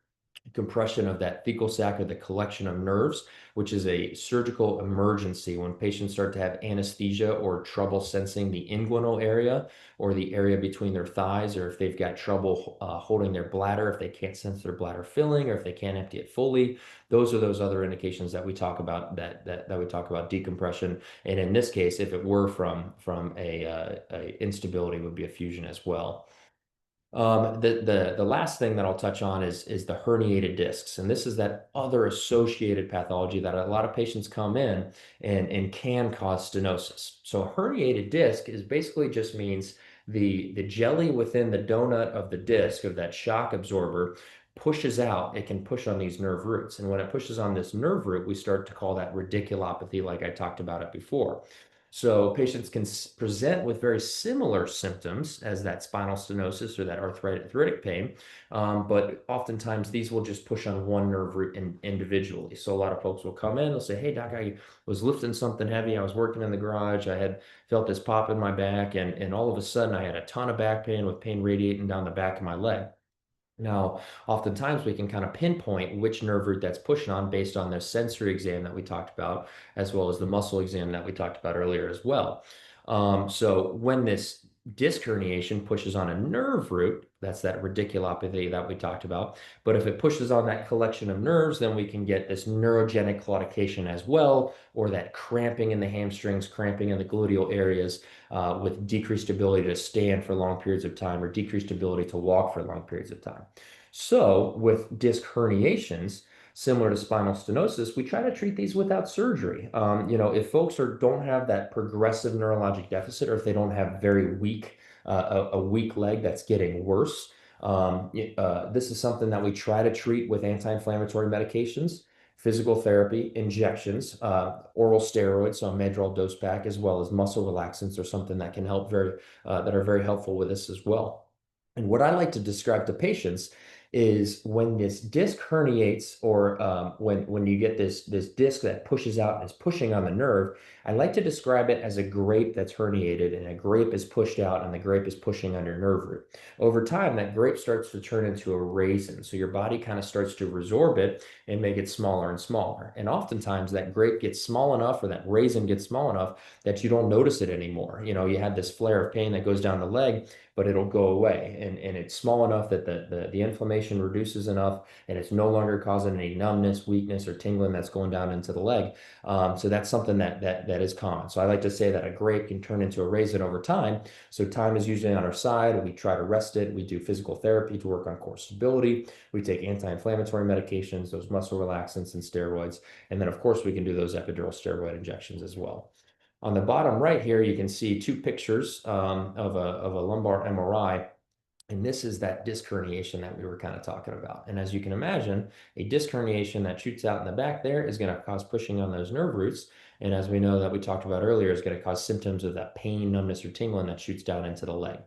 Speaker 2: compression of that thecal sac or the collection of nerves, which is a surgical emergency when patients start to have anesthesia or trouble sensing the inguinal area or the area between their thighs, or if they've got trouble holding their bladder, if they can't sense their bladder filling, or if they can't empty it fully. Those are those other indications that we talk about that we talk about decompression. And in this case, if it were from a instability, would be a fusion as well. The last thing that I'll touch on is the herniated discs, and this is that other associated pathology that a lot of patients come in and can cause stenosis. So a herniated disc is basically just means the jelly within the donut of the disc of that shock absorber pushes out. It can push on these nerve roots, and when it pushes on this nerve root, we start to call that radiculopathy, like I talked about it before. So patients can present with very similar symptoms as that spinal stenosis or that arthritic pain, but oftentimes these will just push on one nerve root individually. So a lot of folks will come in, they'll say, "Hey doc, I was lifting something heavy. I was working in the garage. I had felt this pop in my back, and all of a sudden I had a ton of back pain with pain radiating down the back of my leg." Now, oftentimes we can kind of pinpoint which nerve root that's pushing on based on the sensory exam that we talked about, as well as the muscle exam that we talked about earlier as well. So when this disc herniation pushes on a nerve root, that's that radiculopathy that we talked about. But if it pushes on that collection of nerves, then we can get this neurogenic claudication as well, or that cramping in the hamstrings, cramping in the gluteal areas, with decreased ability to stand for long periods of time or decreased ability to walk for long periods of time. So, with disc herniations, similar to spinal stenosis, we try to treat these without surgery. If folks don't have that progressive neurologic deficit, or if they don't have very weak, a weak leg that's getting worse, this is something that we try to treat with anti-inflammatory medications, physical therapy, injections, oral steroids, so a Medrol dose pack, as well as muscle relaxants, are something that can help that are very helpful with this as well. And what I like to describe to patients is when this disc herniates, or when you get this disc that pushes out and is pushing on the nerve, I like to describe it as a grape that's herniated, and a grape is pushed out and the grape is pushing on your nerve root. Over time, that grape starts to turn into a raisin. So your body kind of starts to resorb it and make it smaller and smaller. And oftentimes that grape gets small enough, or that raisin gets small enough, that you don't notice it anymore. You have this flare of pain that goes down the leg, but it'll go away. And it's small enough that the inflammation reduces enough, and it's no longer causing any numbness, weakness, or tingling that's going down into the leg. So that's something that is common. So I like to say that a grape can turn into a raisin over time. So time is usually on our side. We try to rest it. We do physical therapy to work on core stability. We take anti-inflammatory medications, those muscle relaxants and steroids. And then, of course, we can do those epidural steroid injections as well. On the bottom right here, you can see two pictures of a lumbar MRI. And this is that disc herniation that we were kind of talking about. And as you can imagine, a disc herniation that shoots out in the back there is going to cause pushing on those nerve roots. And as we know that we talked about earlier, is going to cause symptoms of that pain, numbness, or tingling that shoots down into the leg.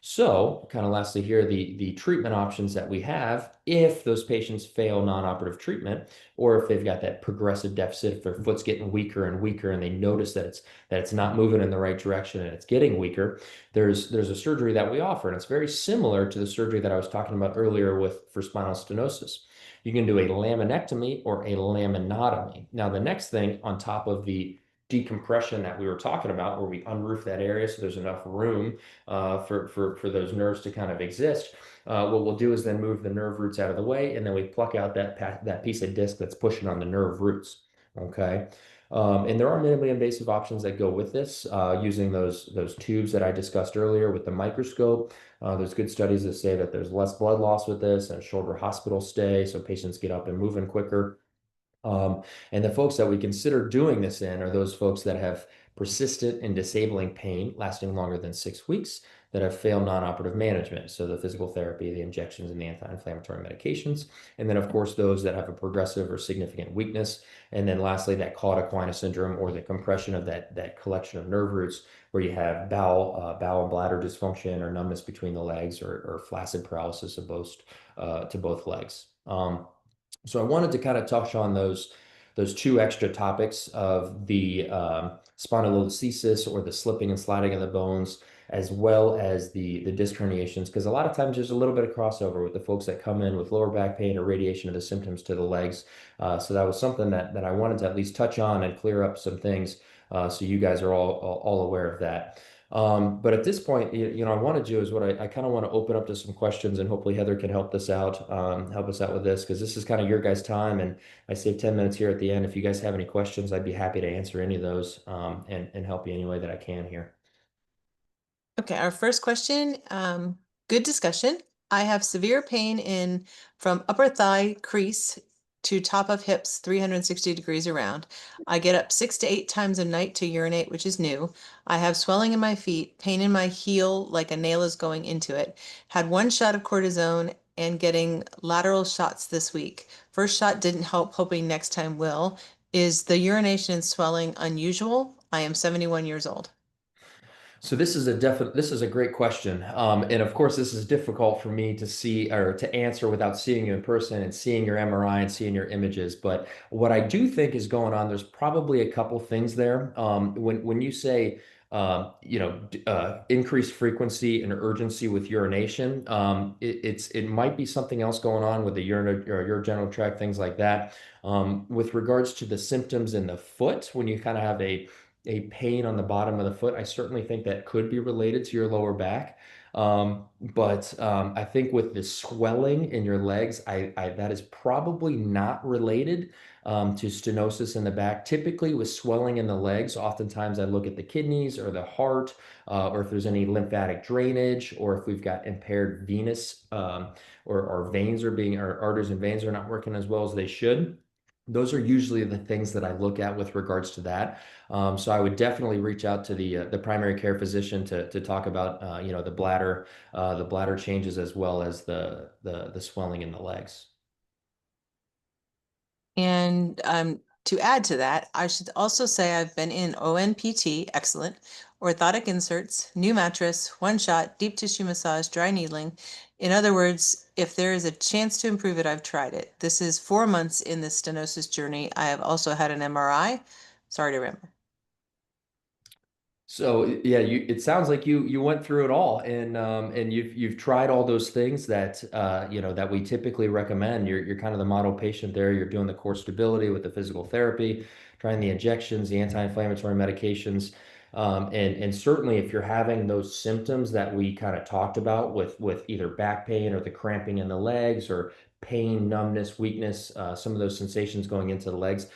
Speaker 2: So, kind of lastly here, the treatment options that we have if those patients fail non-operative treatment, or if they've got that progressive deficit, if their foot's getting weaker and weaker, and they notice that it's not moving in the right direction and it's getting weaker, there's a surgery that we offer, and it's very similar to the surgery that I was talking about earlier for spinal stenosis. You can do a laminectomy or a laminotomy. Now, the next thing on top of the decompression that we were talking about, where we unroof that area so there's enough room for those nerves to kind of exist. What we'll do is then move the nerve roots out of the way, and then we pluck out that piece of disc that's pushing on the nerve roots. Okay. And there are minimally invasive options that go with this, using those tubes that I discussed earlier with the microscope. There's good studies that say that there's less blood loss with this and shorter hospital stay, so patients get up and moving quicker. And the folks that we consider doing this in are those folks that have persistent and disabling pain lasting longer than 6 weeks, that have failed non-operative management. So the physical therapy, the injections, and the anti-inflammatory medications. And then, of course, those that have a progressive or significant weakness. And then lastly, that cauda equina syndrome, or the compression of that collection of nerve roots, where you have bowel and bladder dysfunction, or numbness between the legs, or flaccid paralysis of to both legs. So I wanted to kind of touch on those two extra topics of the spondylolisthesis, or the slipping and sliding of the bones, as well as the disc herniations, because a lot of times there's a little bit of crossover with the folks that come in with lower back pain or radiation of the symptoms to the legs. So that was something that I wanted to at least touch on and clear up some things, so you guys are all aware of that. But at this point, I want to do is what I kind of want to open up to some questions, and hopefully Heather can help us out with this, because this is kind of your guys' time, and I save 10 minutes here at the end. If you guys have any questions, I'd be happy to answer any of those, and help you any way that I can here.
Speaker 1: Okay, our first question, good discussion. I have severe pain in from upper thigh crease to top of hips, 360 degrees around. I get up 6 to 8 times a night to urinate, which is new. I have swelling in my feet, pain in my heel like a nail is going into it. Had 1 shot of cortisone and getting lateral shots this week. First shot didn't help, hoping next time will. Is the urination and swelling unusual? I am 71 years old.
Speaker 2: So this is a great question. And of course, this is difficult for me to see or to answer without seeing you in person and seeing your MRI and seeing your images. But what I do think is going on, there's probably a couple things there. When you say increased frequency and urgency with urination, it might be something else going on with the urinary or urogenital tract, things like that. With regards to the symptoms in the foot, when you kind of have a pain on the bottom of the foot, I certainly think that could be related to your lower back. But I think with the swelling in your legs, that is probably not related to stenosis in the back. Typically, with swelling in the legs, oftentimes I look at the kidneys or the heart, or if there's any lymphatic drainage, or if we've got impaired venous, or our veins are being, our arteries and veins are not working as well as they should. Those are usually the things that I look at with regards to that. So I would definitely reach out to the primary care physician to talk about the bladder changes, as well as the swelling in the legs.
Speaker 1: And to add to that, I should also say I've been in ONPT, excellent, orthotic inserts, new mattress, 1 shot, deep tissue massage, dry needling. In other words, if there is a chance to improve it, I've tried it. This is 4 months in the stenosis journey. I have also had an MRI. Sorry to remember.
Speaker 2: So yeah, it sounds like you went through it all, and you've tried all those things that that we typically recommend. You're kind of the model patient there. You're doing the core stability with the physical therapy, trying the injections, the anti-inflammatory medications, and certainly if you're having those symptoms that we kind of talked about with either back pain or the cramping in the legs, or pain, numbness, weakness, some of those sensations going into the legs.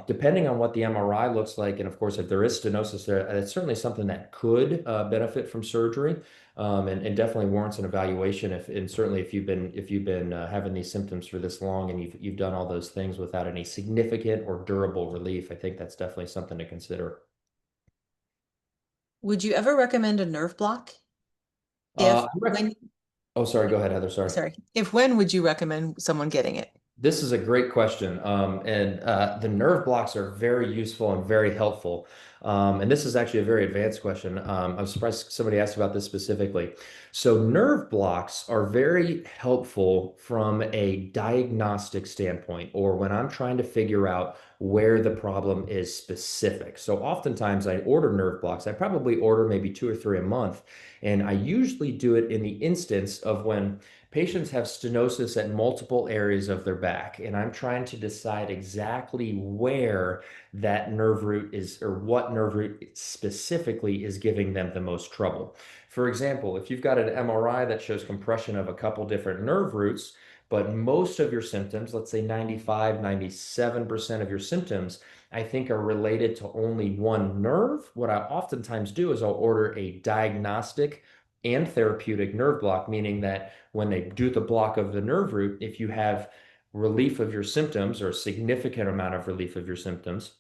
Speaker 2: Depending on what the MRI looks like, and of course, if there is stenosis there, it's certainly something that could benefit from surgery, and definitely warrants an evaluation. And certainly if you've been having these symptoms for this long, and you've done all those things without any significant or durable relief, I think that's definitely something to consider.
Speaker 1: Would you ever recommend a nerve block?
Speaker 2: Uh,
Speaker 1: If
Speaker 2: I rec-
Speaker 1: when,
Speaker 2: oh, sorry, go ahead, Heather. Sorry.
Speaker 1: sorry, if when would you recommend someone getting it?
Speaker 2: This is a great question. And the nerve blocks are very useful and very helpful. And this is actually a very advanced question. I'm surprised somebody asked about this specifically. So, nerve blocks are very helpful from a diagnostic standpoint, or when I'm trying to figure out where the problem is specific. So, oftentimes I order nerve blocks. I probably order maybe 2 or 3 a month. And I usually do it in the instance of when patients have stenosis at multiple areas of their back, and I'm trying to decide exactly where that nerve root is, or what nerve root specifically is giving them the most trouble. For example, if you've got an MRI that shows compression of a couple different nerve roots, but most of your symptoms, let's say 95, 97% of your symptoms, I think are related to only one nerve, what I oftentimes do is I'll order a diagnostic and therapeutic nerve block, meaning that when they do the block of the nerve root, if you have relief of your symptoms, or a significant amount of relief of your symptoms,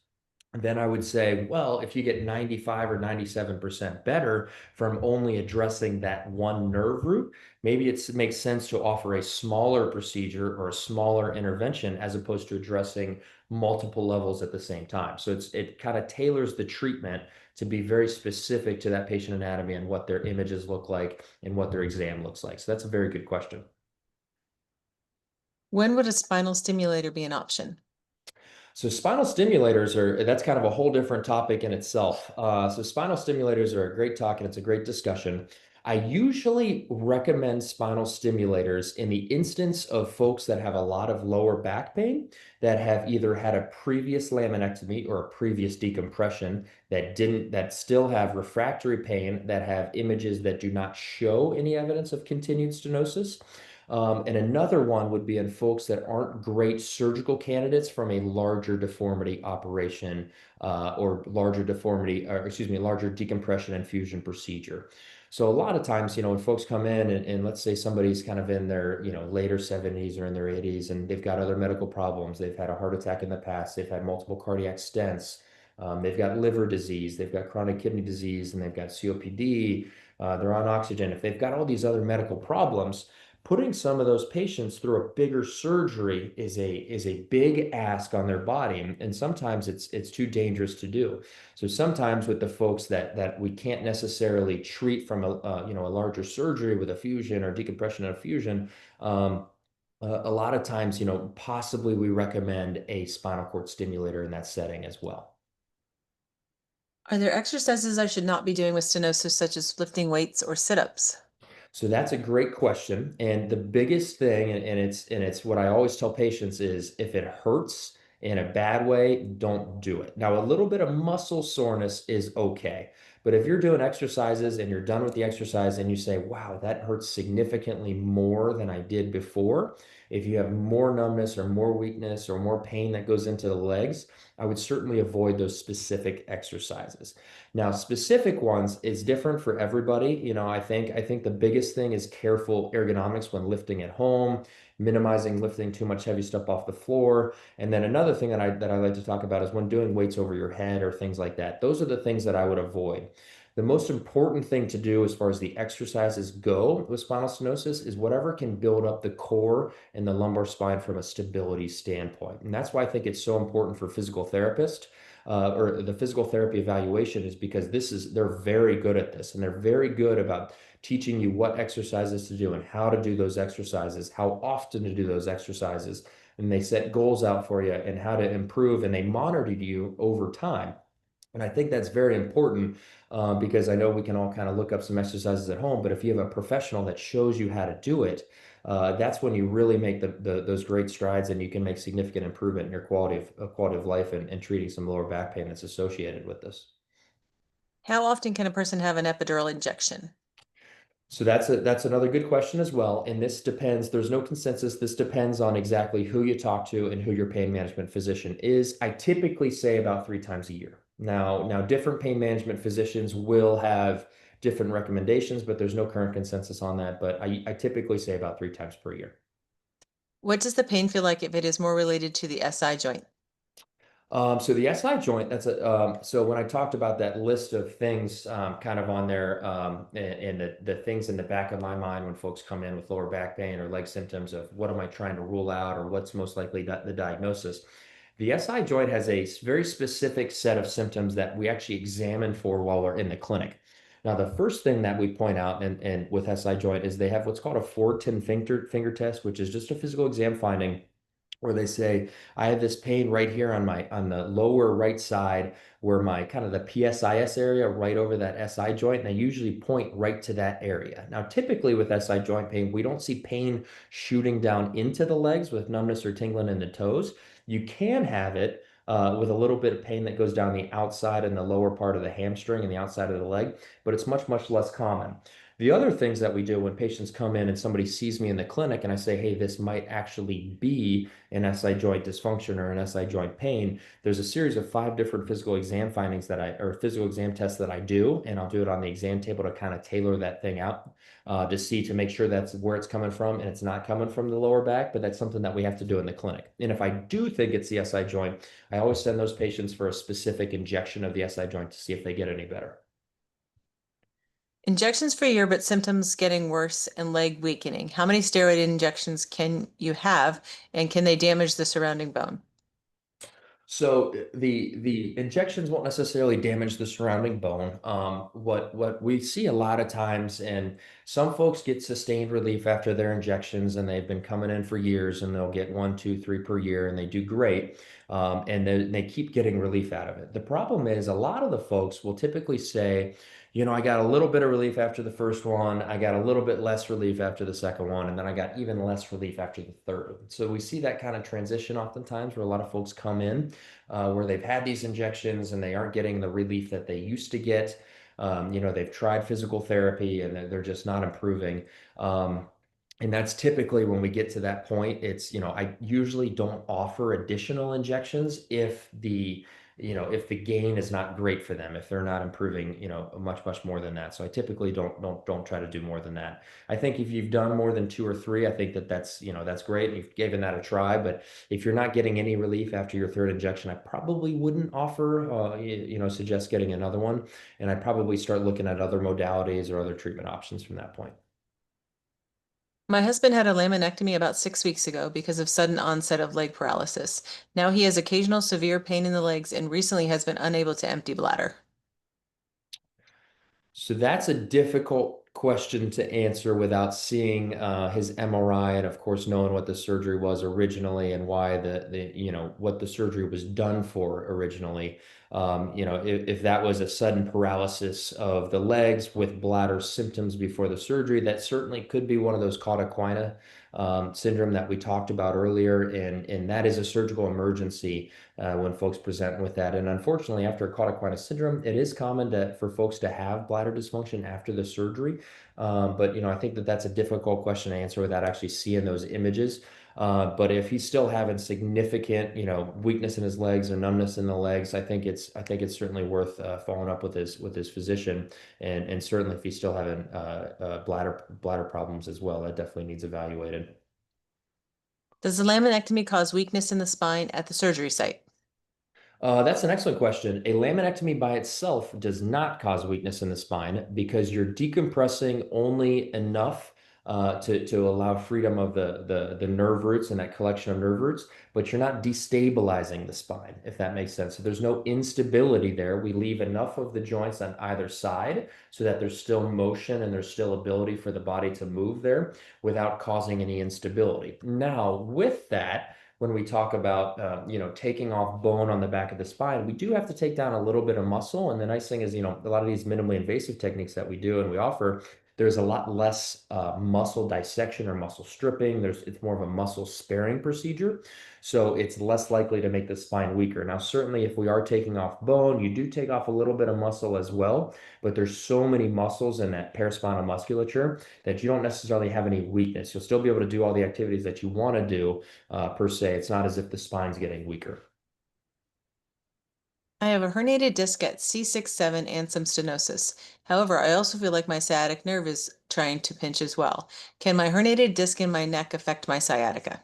Speaker 2: then I would say, well, if you get 95 or 97% better from only addressing that one nerve root, maybe it makes sense to offer a smaller procedure or a smaller intervention, as opposed to addressing multiple levels at the same time. So it kind of tailors the treatment to be very specific to that patient anatomy and what their images look like and what their exam looks like. So that's a very good question.
Speaker 1: When would a spinal stimulator be an option?
Speaker 2: So spinal stimulators that's kind of a whole different topic in itself. So spinal stimulators are a great talk and it's a great discussion. I usually recommend spinal stimulators in the instance of folks that have a lot of lower back pain, that have either had a previous laminectomy or a previous decompression, that still have refractory pain, that have images that do not show any evidence of continued stenosis. And another one would be in folks that aren't great surgical candidates from a larger deformity operation or larger deformity, or excuse me, larger decompression and fusion procedure. So a lot of times, when folks come in and let's say somebody's kind of in their, later 70s or in their 80s and they've got other medical problems, they've had a heart attack in the past, they've had multiple cardiac stents, they've got liver disease, they've got chronic kidney disease, and they've got COPD, they're on oxygen. If they've got all these other medical problems, putting some of those patients through a bigger surgery is a big ask on their body, and sometimes it's too dangerous to do. So sometimes with the folks that we can't necessarily treat from a larger surgery with a fusion or decompression and a fusion, a lot of times, possibly we recommend a spinal cord stimulator in that setting as well.
Speaker 1: Are there exercises I should not be doing with stenosis, such as lifting weights or sit-ups?
Speaker 2: So that's a great question. And the biggest thing, and it's what I always tell patients is if it hurts in a bad way, don't do it. Now, a little bit of muscle soreness is okay. But if you're doing exercises and you're done with the exercise and you say, wow, that hurts significantly more than I did before, if you have more numbness or more weakness or more pain that goes into the legs, I would certainly avoid those specific exercises. Now, specific ones is different for everybody. I think the biggest thing is careful ergonomics when lifting at home, minimizing lifting too much heavy stuff off the floor. And then another thing that I like to talk about is when doing weights over your head or things like that. Those are the things that I would avoid. The most important thing to do as far as the exercises go with spinal stenosis is whatever can build up the core and the lumbar spine from a stability standpoint. And that's why I think it's so important for physical therapists or the physical therapy evaluation, is because they're very good at this, and they're very good about teaching you what exercises to do and how to do those exercises, how often to do those exercises. And they set goals out for you and how to improve, and they monitor you over time. And I think that's very important because I know we can all kind of look up some exercises at home, but if you have a professional that shows you how to do it, that's when you really make those great strides, and you can make significant improvement in your quality of life, and treating some lower back pain that's associated with this.
Speaker 1: How often can a person have an epidural injection?
Speaker 2: So that's another good question as well. And this depends, there's no consensus. This depends on exactly who you talk to and who your pain management physician is. I typically say about 3 times a year. Now different pain management physicians will have different recommendations, but there's no current consensus on that. But I typically say about 3 times per year.
Speaker 1: What does the pain feel like if it is more related to the SI joint?
Speaker 2: So the SI joint, so when I talked about that list of things kind of on there, and the things in the back of my mind when folks come in with lower back pain or leg symptoms of what am I trying to rule out or what's most likely the diagnosis, the SI joint has a very specific set of symptoms that we actually examine for while we're in the clinic. Now, the first thing that we point out and with SI joint is they have what's called a 4-10 finger test, which is just a physical exam finding where they say, I have this pain right here on the lower right side where my kind of the PSIS area right over that SI joint, and they usually point right to that area. Now, typically with SI joint pain, we don't see pain shooting down into the legs with numbness or tingling in the toes. You can have it with a little bit of pain that goes down the outside and the lower part of the hamstring and the outside of the leg, but it's much, much less common. The other things that we do when patients come in and somebody sees me in the clinic and I say, hey, this might actually be an SI joint dysfunction or an SI joint pain, there's a series of 5 different physical exam findings or physical exam tests that I do, and I'll do it on the exam table to kind of tailor that thing out to make sure that's where it's coming from and it's not coming from the lower back, but that's something that we have to do in the clinic. And if I do think it's the SI joint, I always send those patients for a specific injection of the SI joint to see if they get any better.
Speaker 1: Injections for a year, but symptoms getting worse and leg weakening. How many steroid injections can you have, and can they damage the surrounding bone?
Speaker 2: So the injections won't necessarily damage the surrounding bone. What we see a lot of times, and some folks get sustained relief after their injections, and they've been coming in for years, and they'll get 1, 2, 3 per year, and they do great. and they keep getting relief out of it. The problem is a lot of the folks will typically say, I got a little bit of relief after the first one, I got a little bit less relief after the second one, and then I got even less relief after the third. So we see that kind of transition oftentimes where a lot of folks come in where they've had these injections and they aren't getting the relief that they used to get. They've tried physical therapy and they're just not improving. And that's typically when we get to that point, I usually don't offer additional injections if the gain is not great for them, if they're not improving, much more than that. So I typically don't try to do more than that. I think if you've done more than two or three, I think that's great. You've given that a try, but if you're not getting any relief after your third injection, I probably wouldn't offer, suggest getting another one. And I'd probably start looking at other modalities or other treatment options from that point.
Speaker 1: My husband had a laminectomy about 6 weeks ago because of sudden onset of leg paralysis. Now he has occasional severe pain in the legs and recently has been unable to empty bladder.
Speaker 2: So that's a difficult question to answer without seeing his MRI and of course knowing what the surgery was originally and why what the surgery was done for originally. If that was a sudden paralysis of the legs with bladder symptoms before the surgery, that certainly could be one of those cauda equina syndrome that we talked about earlier, and that is a surgical emergency when folks present with that. And unfortunately, after cauda equina syndrome, it is common for folks to have bladder dysfunction after the surgery. But I think that's a difficult question to answer without actually seeing those images. But if he's still having significant, weakness in his legs or numbness in the legs, I think it's certainly worth following up with his physician, and certainly if he's still having bladder problems as well, that definitely needs evaluated.
Speaker 1: Does the laminectomy cause weakness in the spine at the surgery site?
Speaker 2: That's an excellent question. A laminectomy by itself does not cause weakness in the spine because you're decompressing only enough to allow freedom of the nerve roots and that collection of nerve roots, but you're not destabilizing the spine, if that makes sense. So there's no instability there. We leave enough of the joints on either side so that there's still motion and there's still ability for the body to move there without causing any instability. Now, with that, when we talk about taking off bone on the back of the spine, we do have to take down a little bit of muscle. And the nice thing is, a lot of these minimally invasive techniques that we do and we offer, there's a lot less muscle dissection or muscle stripping. It's more of a muscle sparing procedure. So it's less likely to make the spine weaker. Now, certainly if we are taking off bone, you do take off a little bit of muscle as well, but there's so many muscles in that paraspinal musculature that you don't necessarily have any weakness. You'll still be able to do all the activities that you want to do per se. It's not as if the spine's getting weaker.
Speaker 1: I have a herniated disc at C6-7 and some stenosis. However, I also feel like my sciatic nerve is trying to pinch as well. Can my herniated disc in my neck affect my sciatica?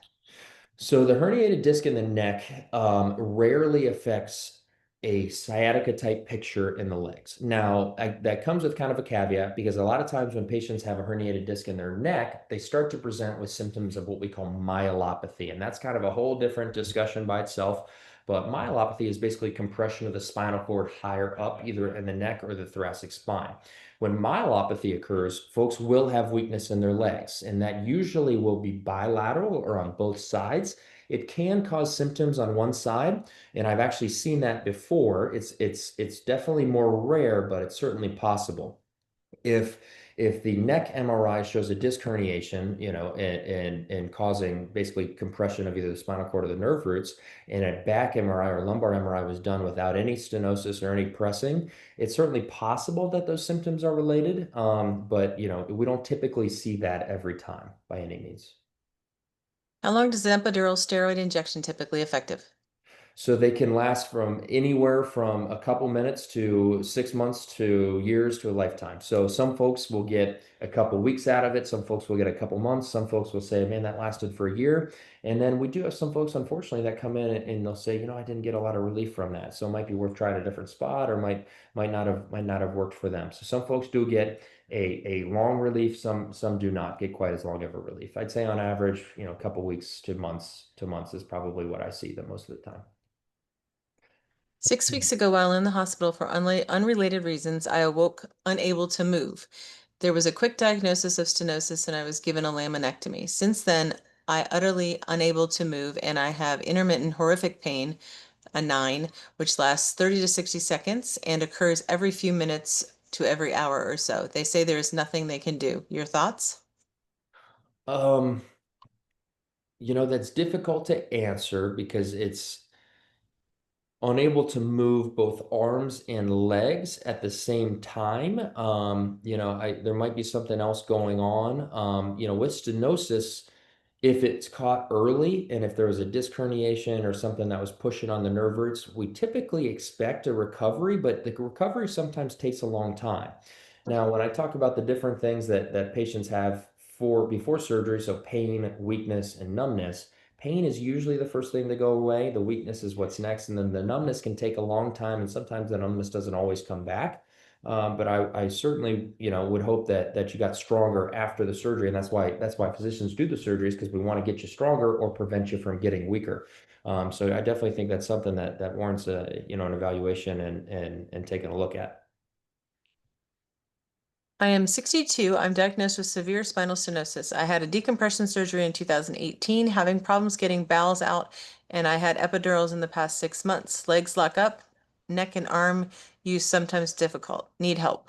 Speaker 2: So the herniated disc in the neck rarely affects a sciatica type picture in the legs. Now, that comes with kind of a caveat because a lot of times when patients have a herniated disc in their neck, they start to present with symptoms of what we call myelopathy. And that's kind of a whole different discussion by itself. But myelopathy is basically compression of the spinal cord higher up, either in the neck or the thoracic spine. When myelopathy occurs, folks will have weakness in their legs, and that usually will be bilateral or on both sides. It can cause symptoms on one side, and I've actually seen that before. It's definitely more rare, but it's certainly possible. If if the neck MRI shows a disc herniation, and causing basically compression of either the spinal cord or the nerve roots, and a back MRI or lumbar MRI was done without any stenosis or any pressing, it's certainly possible that those symptoms are related. But we don't typically see that every time by any means.
Speaker 1: How long does the epidural steroid injection typically effective?
Speaker 2: So they can last from anywhere from a couple minutes to 6 months to years to a lifetime. So some folks will get a couple weeks out of it. Some folks will get a couple months. Some folks will say, man, that lasted for a year. And then we do have some folks, unfortunately, that come in and they'll say, I didn't get a lot of relief from that. So it might be worth trying a different spot or might not have worked for them. So some folks do get a long relief. Some do not get quite as long of a relief. I'd say on average, a couple weeks to months is probably what I see the most of the time.
Speaker 1: 6 weeks ago, while in the hospital for unrelated reasons, I awoke unable to move. There was a quick diagnosis of stenosis and I was given a laminectomy. Since then, I utterly unable to move, and I have intermittent horrific pain, a 9, which lasts 30 to 60 seconds and occurs every few minutes to every hour or so. They say there is nothing they can do. Your thoughts?
Speaker 2: Um, that's difficult to answer because it's unable to move both arms and legs at the same time. There might be something else going on. With stenosis, if it's caught early and if there was a disc herniation or something that was pushing on the nerve roots, we typically expect a recovery, but the recovery sometimes takes a long time. Now, when I talk about the different things that patients have for before surgery, so pain, weakness, and numbness, pain is usually the first thing to go away. The weakness is what's next, and then the numbness can take a long time, and sometimes the numbness doesn't always come back. But I certainly, would hope that you got stronger after the surgery, and that's why physicians do the surgeries because we want to get you stronger or prevent you from getting weaker. So I definitely think that's something that warrants an evaluation and taking a look at.
Speaker 1: I am 62. I'm diagnosed with severe spinal stenosis. I had a decompression surgery in 2018, having problems getting bowels out, and I had epidurals in the past 6 months. Legs lock up, neck and arm use sometimes difficult. Need help.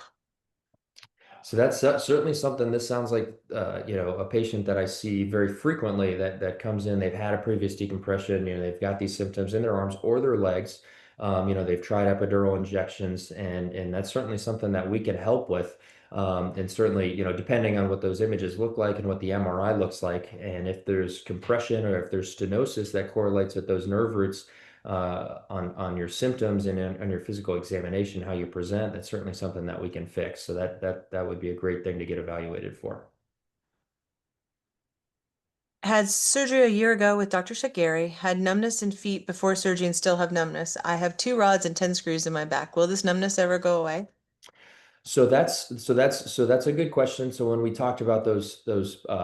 Speaker 2: So that's certainly something. This sounds like a patient that I see very frequently that comes in. They've had a previous decompression. They've got these symptoms in their arms or their legs. They've tried epidural injections, and that's certainly something that we can help with. And certainly, depending on what those images look like and what the MRI looks like, and if there's compression or if there's stenosis that correlates with those nerve roots, on your symptoms and on your physical examination, how you present, that's certainly something that we can fix. So that would be a great thing to get evaluated for.
Speaker 1: Had surgery a year ago with Dr. Shagari. Had numbness in feet before surgery and still have numbness. I have 2 rods and 10 screws in my back. Will this numbness ever go away?
Speaker 2: So that's a good question. So when we talked about those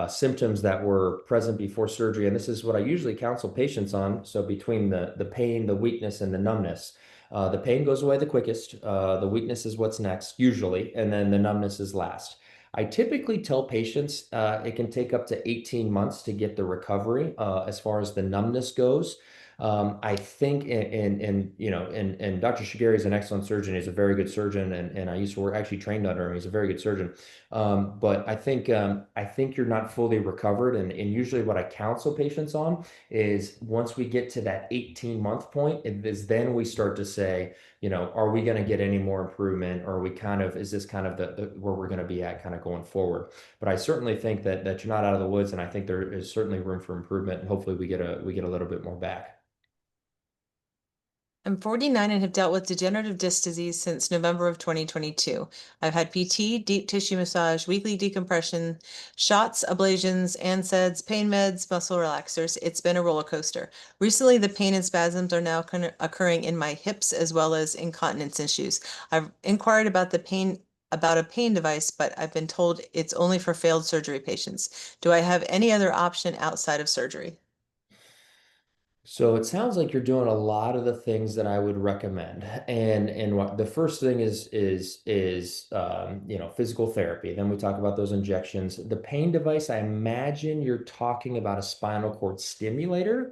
Speaker 2: symptoms that were present before surgery, and this is what I usually counsel patients on. So between the pain, the weakness, and the numbness, the pain goes away the quickest. The weakness is what's next, usually, and then the numbness is last. I typically tell patients it can take up to 18 months to get the recovery as far as the numbness goes. I think, and Dr. Shigeri is an excellent surgeon. He's a very good surgeon, and I used to work actually trained under him. He's a very good surgeon. But I think you're not fully recovered, and usually what I counsel patients on is once we get to that 18-month point, it is then we start to say, are we going to get any more improvement, or are we is this kind of the where we're going to be at kind of going forward? But I certainly think that you're not out of the woods, and I think there is certainly room for improvement, and hopefully we get a little bit more back.
Speaker 1: I'm 49 and have dealt with degenerative disc disease since November of 2022. I've had PT, deep tissue massage, weekly decompression, shots, ablations, NSAIDs, pain meds, muscle relaxers. It's been a roller coaster. Recently, the pain and spasms are now occurring in my hips as well as incontinence issues. I've inquired about a pain device, but I've been told it's only for failed surgery patients. Do I have any other option outside of surgery?
Speaker 2: So it sounds like you're doing a lot of the things that I would recommend. And what the first thing is physical therapy. Then we talk about those injections. The pain device, I imagine you're talking about a spinal cord stimulator.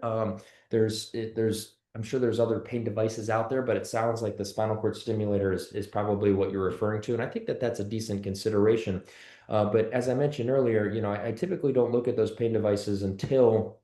Speaker 2: There's I'm sure there's other pain devices out there, but it sounds like the spinal cord stimulator is probably what you're referring to. And I think that that's a decent consideration. But as I mentioned earlier, I typically don't look at those pain devices until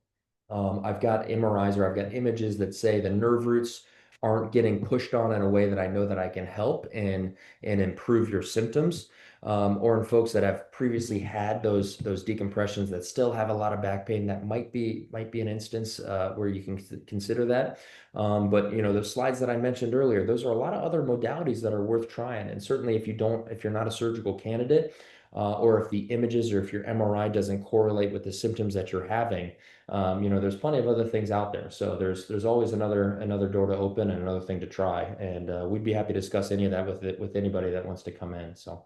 Speaker 2: I've got MRIs or I've got images that say the nerve roots aren't getting pushed on in a way that I know that I can help and improve your symptoms. Or in folks that have previously had those decompressions that still have a lot of back pain, that might be an instance where you can consider that. But those slides that I mentioned earlier, those are a lot of other modalities that are worth trying. And certainly if you're not a surgical candidate, or if the images or if your MRI doesn't correlate with the symptoms that you're having, there's plenty of other things out there. So there's always another door to open and another thing to try. And we'd be happy to discuss any of that with anybody that wants to come in. So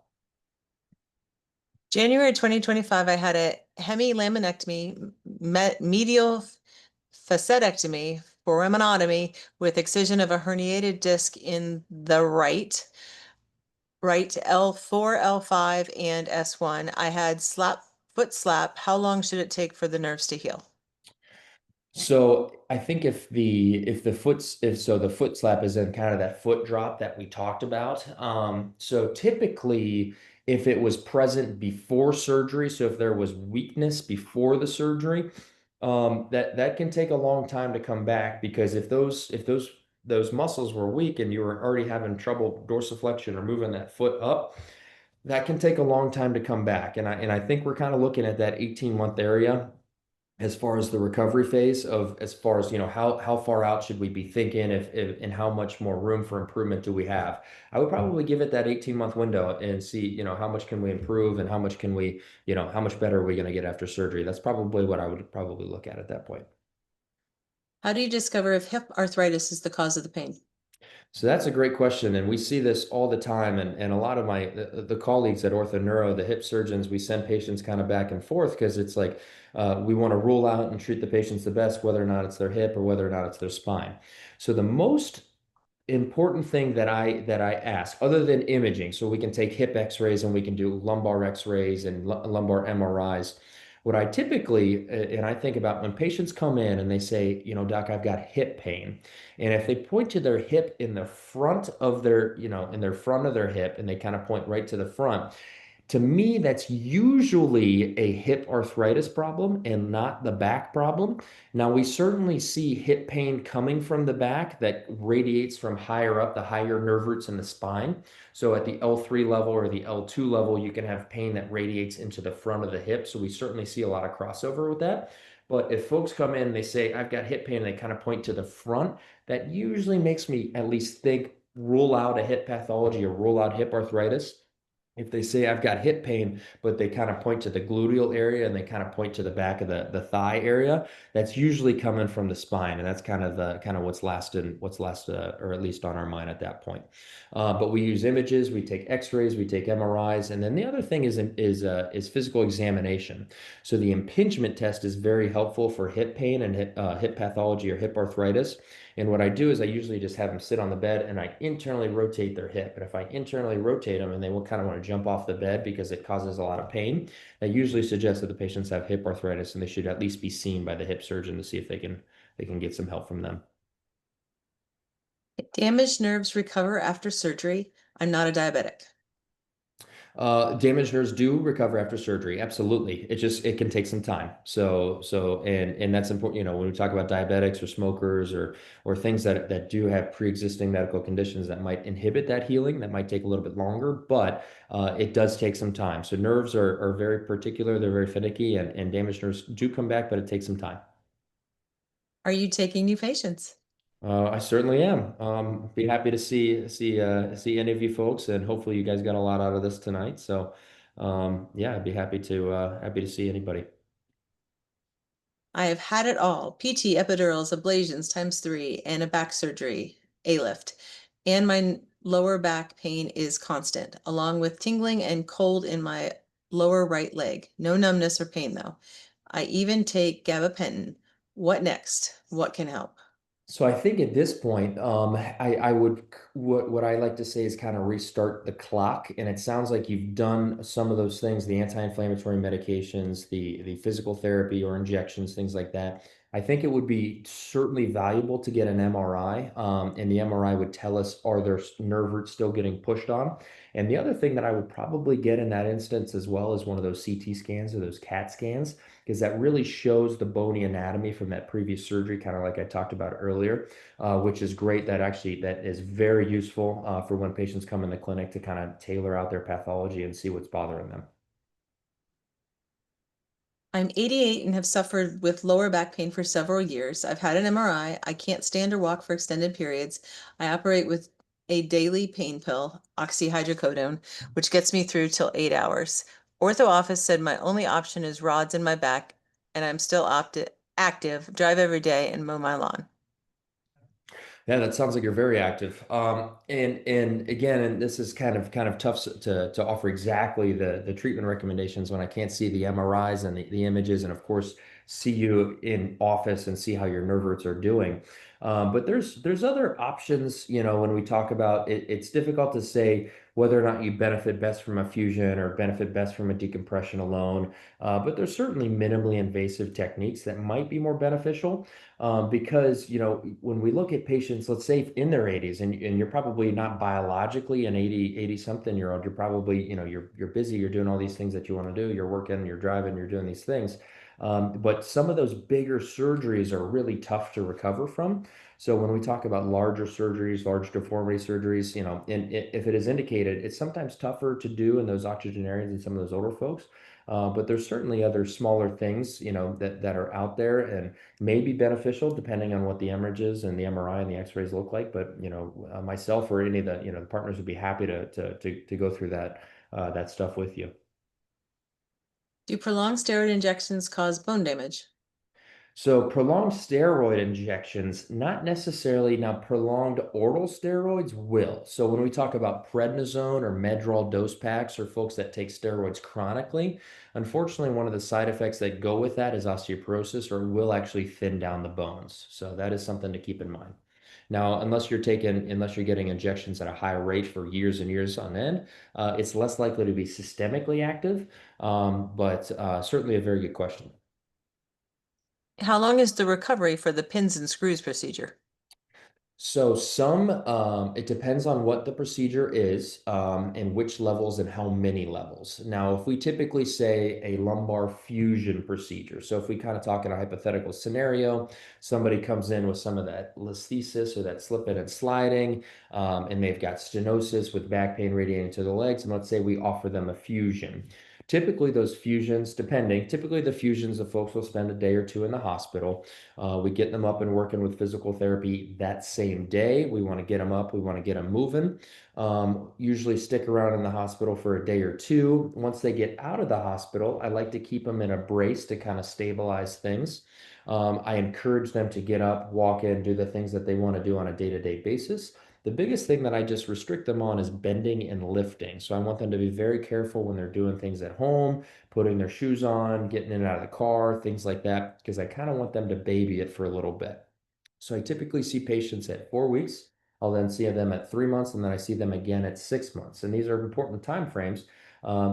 Speaker 1: January 2025, I had a hemilaminectomy, medial facetectomy, foraminotomy with excision of a herniated disc in the right L4, L5, and S1. I had foot slap. How long should it take for the nerves to heal?
Speaker 2: So I think if the foot slap is in kind of that foot drop that we talked about. So typically if it was present before surgery, so if there was weakness before the surgery, that can take a long time to come back because if those muscles were weak and you were already having trouble dorsiflexion or moving that foot up, that can take a long time to come back. And I think we're kind of looking at that 18-month area as far as the recovery phase of as far as how far out should we be thinking if and how much more room for improvement do we have. I would probably give it that 18-month window and see how much can we improve and how much can we how much better are we going to get after surgery. That's probably what I would probably look at that point.
Speaker 1: How do you discover if hip arthritis is the cause of the pain?
Speaker 2: So that's a great question, and we see this all the time. And a lot of the colleagues at OrthoNeuro, the hip surgeons, we send patients kind of back and forth because it's like we want to rule out and treat the patients the best, whether or not it's their hip or whether or not it's their spine. So the most important thing that I ask, other than imaging, so we can take hip X-rays and we can do lumbar X-rays and lumbar MRIs. What I typically and I think about when patients come in and they say, Doc, I've got hip pain, and if they point to their hip in the front of their, in their front of their hip, and they kind of point right to the front, to me, that's usually a hip arthritis problem and not the back problem. Now, we certainly see hip pain coming from the back that radiates from higher up, the higher nerve roots in the spine. So at the L3 level or the L2 level, you can have pain that radiates into the front of the hip. So we certainly see a lot of crossover with that. But if folks come in and they say, I've got hip pain, and they kind of point to the front, that usually makes me at least think, rule out a hip pathology or rule out hip arthritis. If they say I've got hip pain, but they kind of point to the gluteal area and they kind of point to the back of the thigh area, that's usually coming from the spine, and that's kind of what's last, or at least on our mind at that point. But we use images, we take X-rays, we take MRIs, and then the other thing is physical examination. So the impingement test is very helpful for hip pain and hip pathology or hip arthritis. And what I do is I usually just have them sit on the bed and I internally rotate their hip. And if I internally rotate them and they will kind of want to jump off the bed because it causes a lot of pain, that usually suggests that the patients have hip arthritis and they should at least be seen by the hip surgeon to see if they can get some help from them.
Speaker 1: Damaged nerves recover after surgery. I'm not a diabetic.
Speaker 2: Damaged nerves do recover after surgery. Absolutely. It can take some time. And that's important. When we talk about diabetics or smokers or things that do have pre-existing medical conditions that might inhibit that healing, that might take a little bit longer, but it does take some time. So nerves are very particular. They're very finicky, and damaged nerves do come back, but it takes some time.
Speaker 1: Are you taking new patients?
Speaker 2: I certainly am. Be happy to see any of you folks, and hopefully you guys got a lot out of this tonight. So, yeah, I'd be happy to see anybody.
Speaker 1: I have had it all. PT, epidurals, ablations times three, and a back surgery, A-lift. And my lower back pain is constant, along with tingling and cold in my lower right leg. No numbness or pain though. I even take gabapentin. What next? What can help?
Speaker 2: So I think at this point, I would what I like to say is kind of restart the clock. And it sounds like you've done some of those things, the anti-inflammatory medications, the physical therapy or injections, things like that. I think it would be certainly valuable to get an MRI, and the MRI would tell us, are there nerve roots still getting pushed on? And the other thing that I would probably get in that instance as well is one of those CT scans or those CAT scans, because that really shows the bony anatomy from that previous surgery, kind of like I talked about earlier, which is great. That is very useful for when patients come in the clinic to kind of tailor out their pathology and see what's bothering them.
Speaker 1: I'm 88 and have suffered with lower back pain for several years. I've had an MRI. I can't stand or walk for extended periods. I operate with a daily pain pill, oxyhydrocodone, which gets me through till 8 hours. Ortho office said my only option is rods in my back, and I'm still active, drive every day, and mow my lawn.
Speaker 2: Yeah, that sounds like you're very active. And again, and this is kind of tough to offer exactly the treatment recommendations when I can't see the MRIs and the images, and of course see you in office and see how your nerve roots are doing. But there's other options, when we talk about it, it's difficult to say whether or not you benefit best from a fusion or benefit best from a decompression alone. But there's certainly minimally invasive techniques that might be more beneficial. Because, when we look at patients, let's say in their 80s, and you're probably not biologically an 80 something year old, you're probably, you're busy, you're doing all these things that you want to do, you're working, you're driving, you're doing these things. But some of those bigger surgeries are really tough to recover from. So when we talk about larger surgeries, large deformity surgeries, and if it is indicated, it's sometimes tougher to do in those octogenarians and some of those older folks. But there's certainly other smaller things, that are out there and may be beneficial depending on what the images and the MRI and the X-rays look like. But myself or any of the partners would be happy to go through that stuff with you.
Speaker 1: Do prolonged steroid injections cause bone damage?
Speaker 2: So prolonged steroid injections, not necessarily. Now, prolonged oral steroids will. So when we talk about prednisone or Medrol dose packs or folks that take steroids chronically, unfortunately, one of the side effects that go with that is osteoporosis or will actually thin down the bones. So that is something to keep in mind. Now, unless you're getting injections at a high rate for years and years on end, it's less likely to be systemically active. But certainly a very good question.
Speaker 1: How long is the recovery for the pins and screws procedure?
Speaker 2: So it depends on what the procedure is, and which levels and how many levels. Now, if we typically say a lumbar fusion procedure, so if we kind of talk in a hypothetical scenario, somebody comes in with some of that listhesis or that slipping and sliding, and they've got stenosis with back pain radiating to the legs, and let's say we offer them a fusion. Typically, those fusions, typically the fusions, the folks will spend a day or two in the hospital. We get them up and working with physical therapy that same day. We want to get them up. We want to get them moving. Usually stick around in the hospital for a day or two. Once they get out of the hospital, I like to keep them in a brace to kind of stabilize things. I encourage them to get up, walk in, do the things that they want to do on a day-to-day basis. The biggest thing that I just restrict them on is bending and lifting. So I want them to be very careful when they're doing things at home, putting their shoes on, getting in and out of the car, things like that, because I kind of want them to baby it for a little bit. So I typically see patients at 4 weeks. I'll then see them at 3 months, and then I see them again at 6 months. And these are important time frames,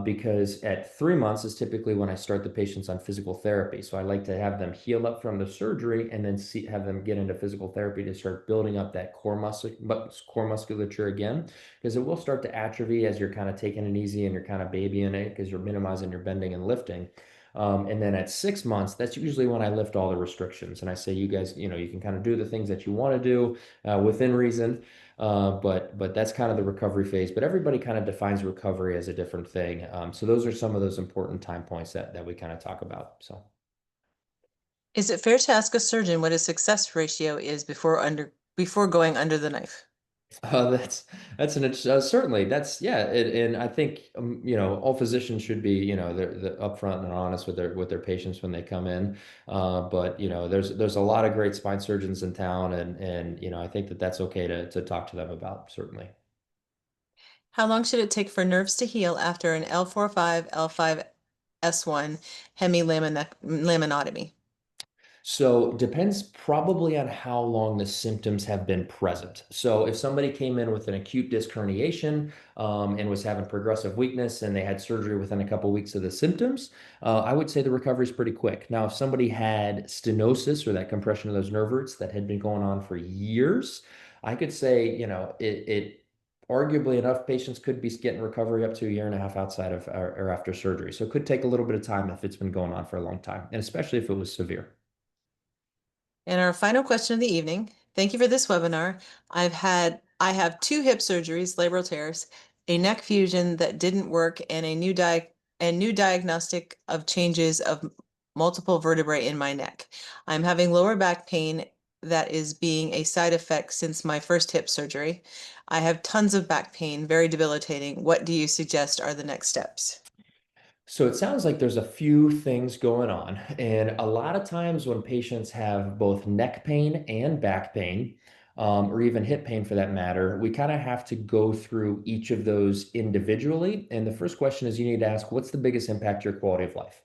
Speaker 2: because at 3 months is typically when I start the patients on physical therapy. So I like to have them heal up from the surgery and then have them get into physical therapy to start building up that core musculature again, because it will start to atrophy as you're kind of taking it easy and you're kind of babying it because you're minimizing your bending and lifting. And then at 6 months, that's usually when I lift all the restrictions and I say, you guys, you can kind of do the things that you want to do within reason. But that's kind of the recovery phase. But everybody kind of defines recovery as a different thing. So those are some of those important time points that we kind of talk about. So.
Speaker 1: Is it fair to ask a surgeon what his success ratio is before going under the knife?
Speaker 2: That's certainly that's yeah, and I think all physicians should be they're upfront and honest with their patients when they come in. But there's a lot of great spine surgeons in town, and I think that's okay to talk to them about certainly.
Speaker 1: How long should it take for nerves to heal after an L4-5, L5-S1 hemilaminotomy?
Speaker 2: So depends probably on how long the symptoms have been present. So if somebody came in with an acute disc herniation, and was having progressive weakness and they had surgery within a couple weeks of the symptoms, I would say the recovery is pretty quick. Now, if somebody had stenosis or that compression of those nerve roots that had been going on for years, I could say, it arguably enough patients could be getting recovery up to a year and a half outside of or after surgery. So it could take a little bit of time if it's been going on for a long time, and especially if it was severe.
Speaker 1: And our final question of the evening. Thank you for this webinar. I have two hip surgeries, labral tears, a neck fusion that didn't work, and a new diagnostic of changes of multiple vertebrae in my neck. I'm having lower back pain that is being a side effect since my first hip surgery. I have tons of back pain, very debilitating. What do you suggest are the next steps?
Speaker 2: So it sounds like there's a few things going on. And a lot of times when patients have both neck pain and back pain, or even hip pain for that matter, we kind of have to go through each of those individually. And the first question is you need to ask, what's the biggest impact to your quality of life?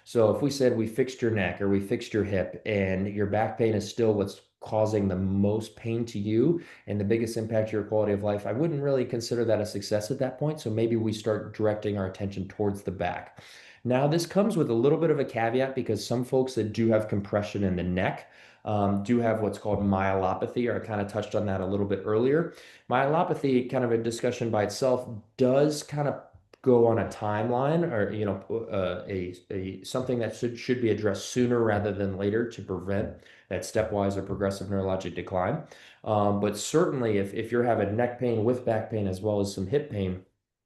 Speaker 2: So if we said we fixed your neck or we fixed your hip and your back pain is still what's causing the most pain to you and the biggest impact to your quality of life, I wouldn't really consider that a success at that point. So maybe we start directing our attention towards the back. Now, this comes with a little bit of a caveat because some folks that do have compression in the neck do have what's called myelopathy, or I kind of touched on that a little bit earlier. Myelopathy, kind of a discussion by itself, does kind of go on a timeline, or a something that should be addressed sooner rather than later to prevent that stepwise or progressive neurologic decline. But certainly, if you're having neck pain with back pain as well as some hip pain,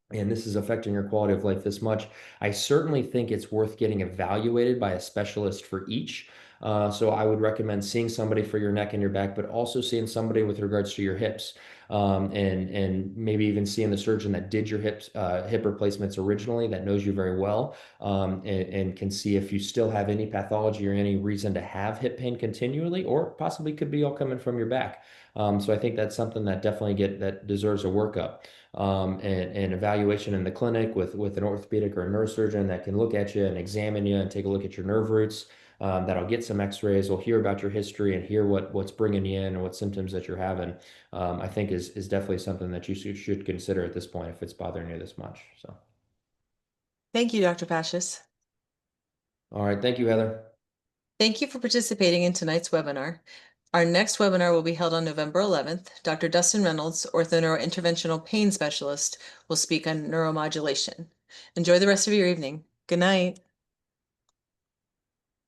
Speaker 2: and this is affecting your quality of life this much, I certainly think it's worth getting evaluated by a specialist for each. So I would recommend seeing somebody for your neck and your back, but also seeing somebody with regards to your hips, and maybe even seeing the surgeon that did your hip replacements originally, that knows you very well, and can see if you still have any pathology or any reason to have hip pain continually, or possibly could be all coming from your back. So I think that's something that that deserves a workup, and evaluation in the clinic with an orthopedic or a neurosurgeon that can look at you and examine you and take a look at your nerve roots. That'll get some x-rays, we'll hear about your history and hear what's bringing you in and what symptoms that you're having. I think is definitely something that you should consider at this point if it's bothering you this much. So,
Speaker 1: Thank you, Dr. Passias.
Speaker 2: all right. Thank you, Heather.
Speaker 1: Thank you for participating in tonight's webinar. Our next webinar will be held on November 11th. Dr. Dustin Reynolds, OrthoNeuro Interventional Pain Specialist, will speak on neuromodulation. Enjoy the rest of your evening. Good night.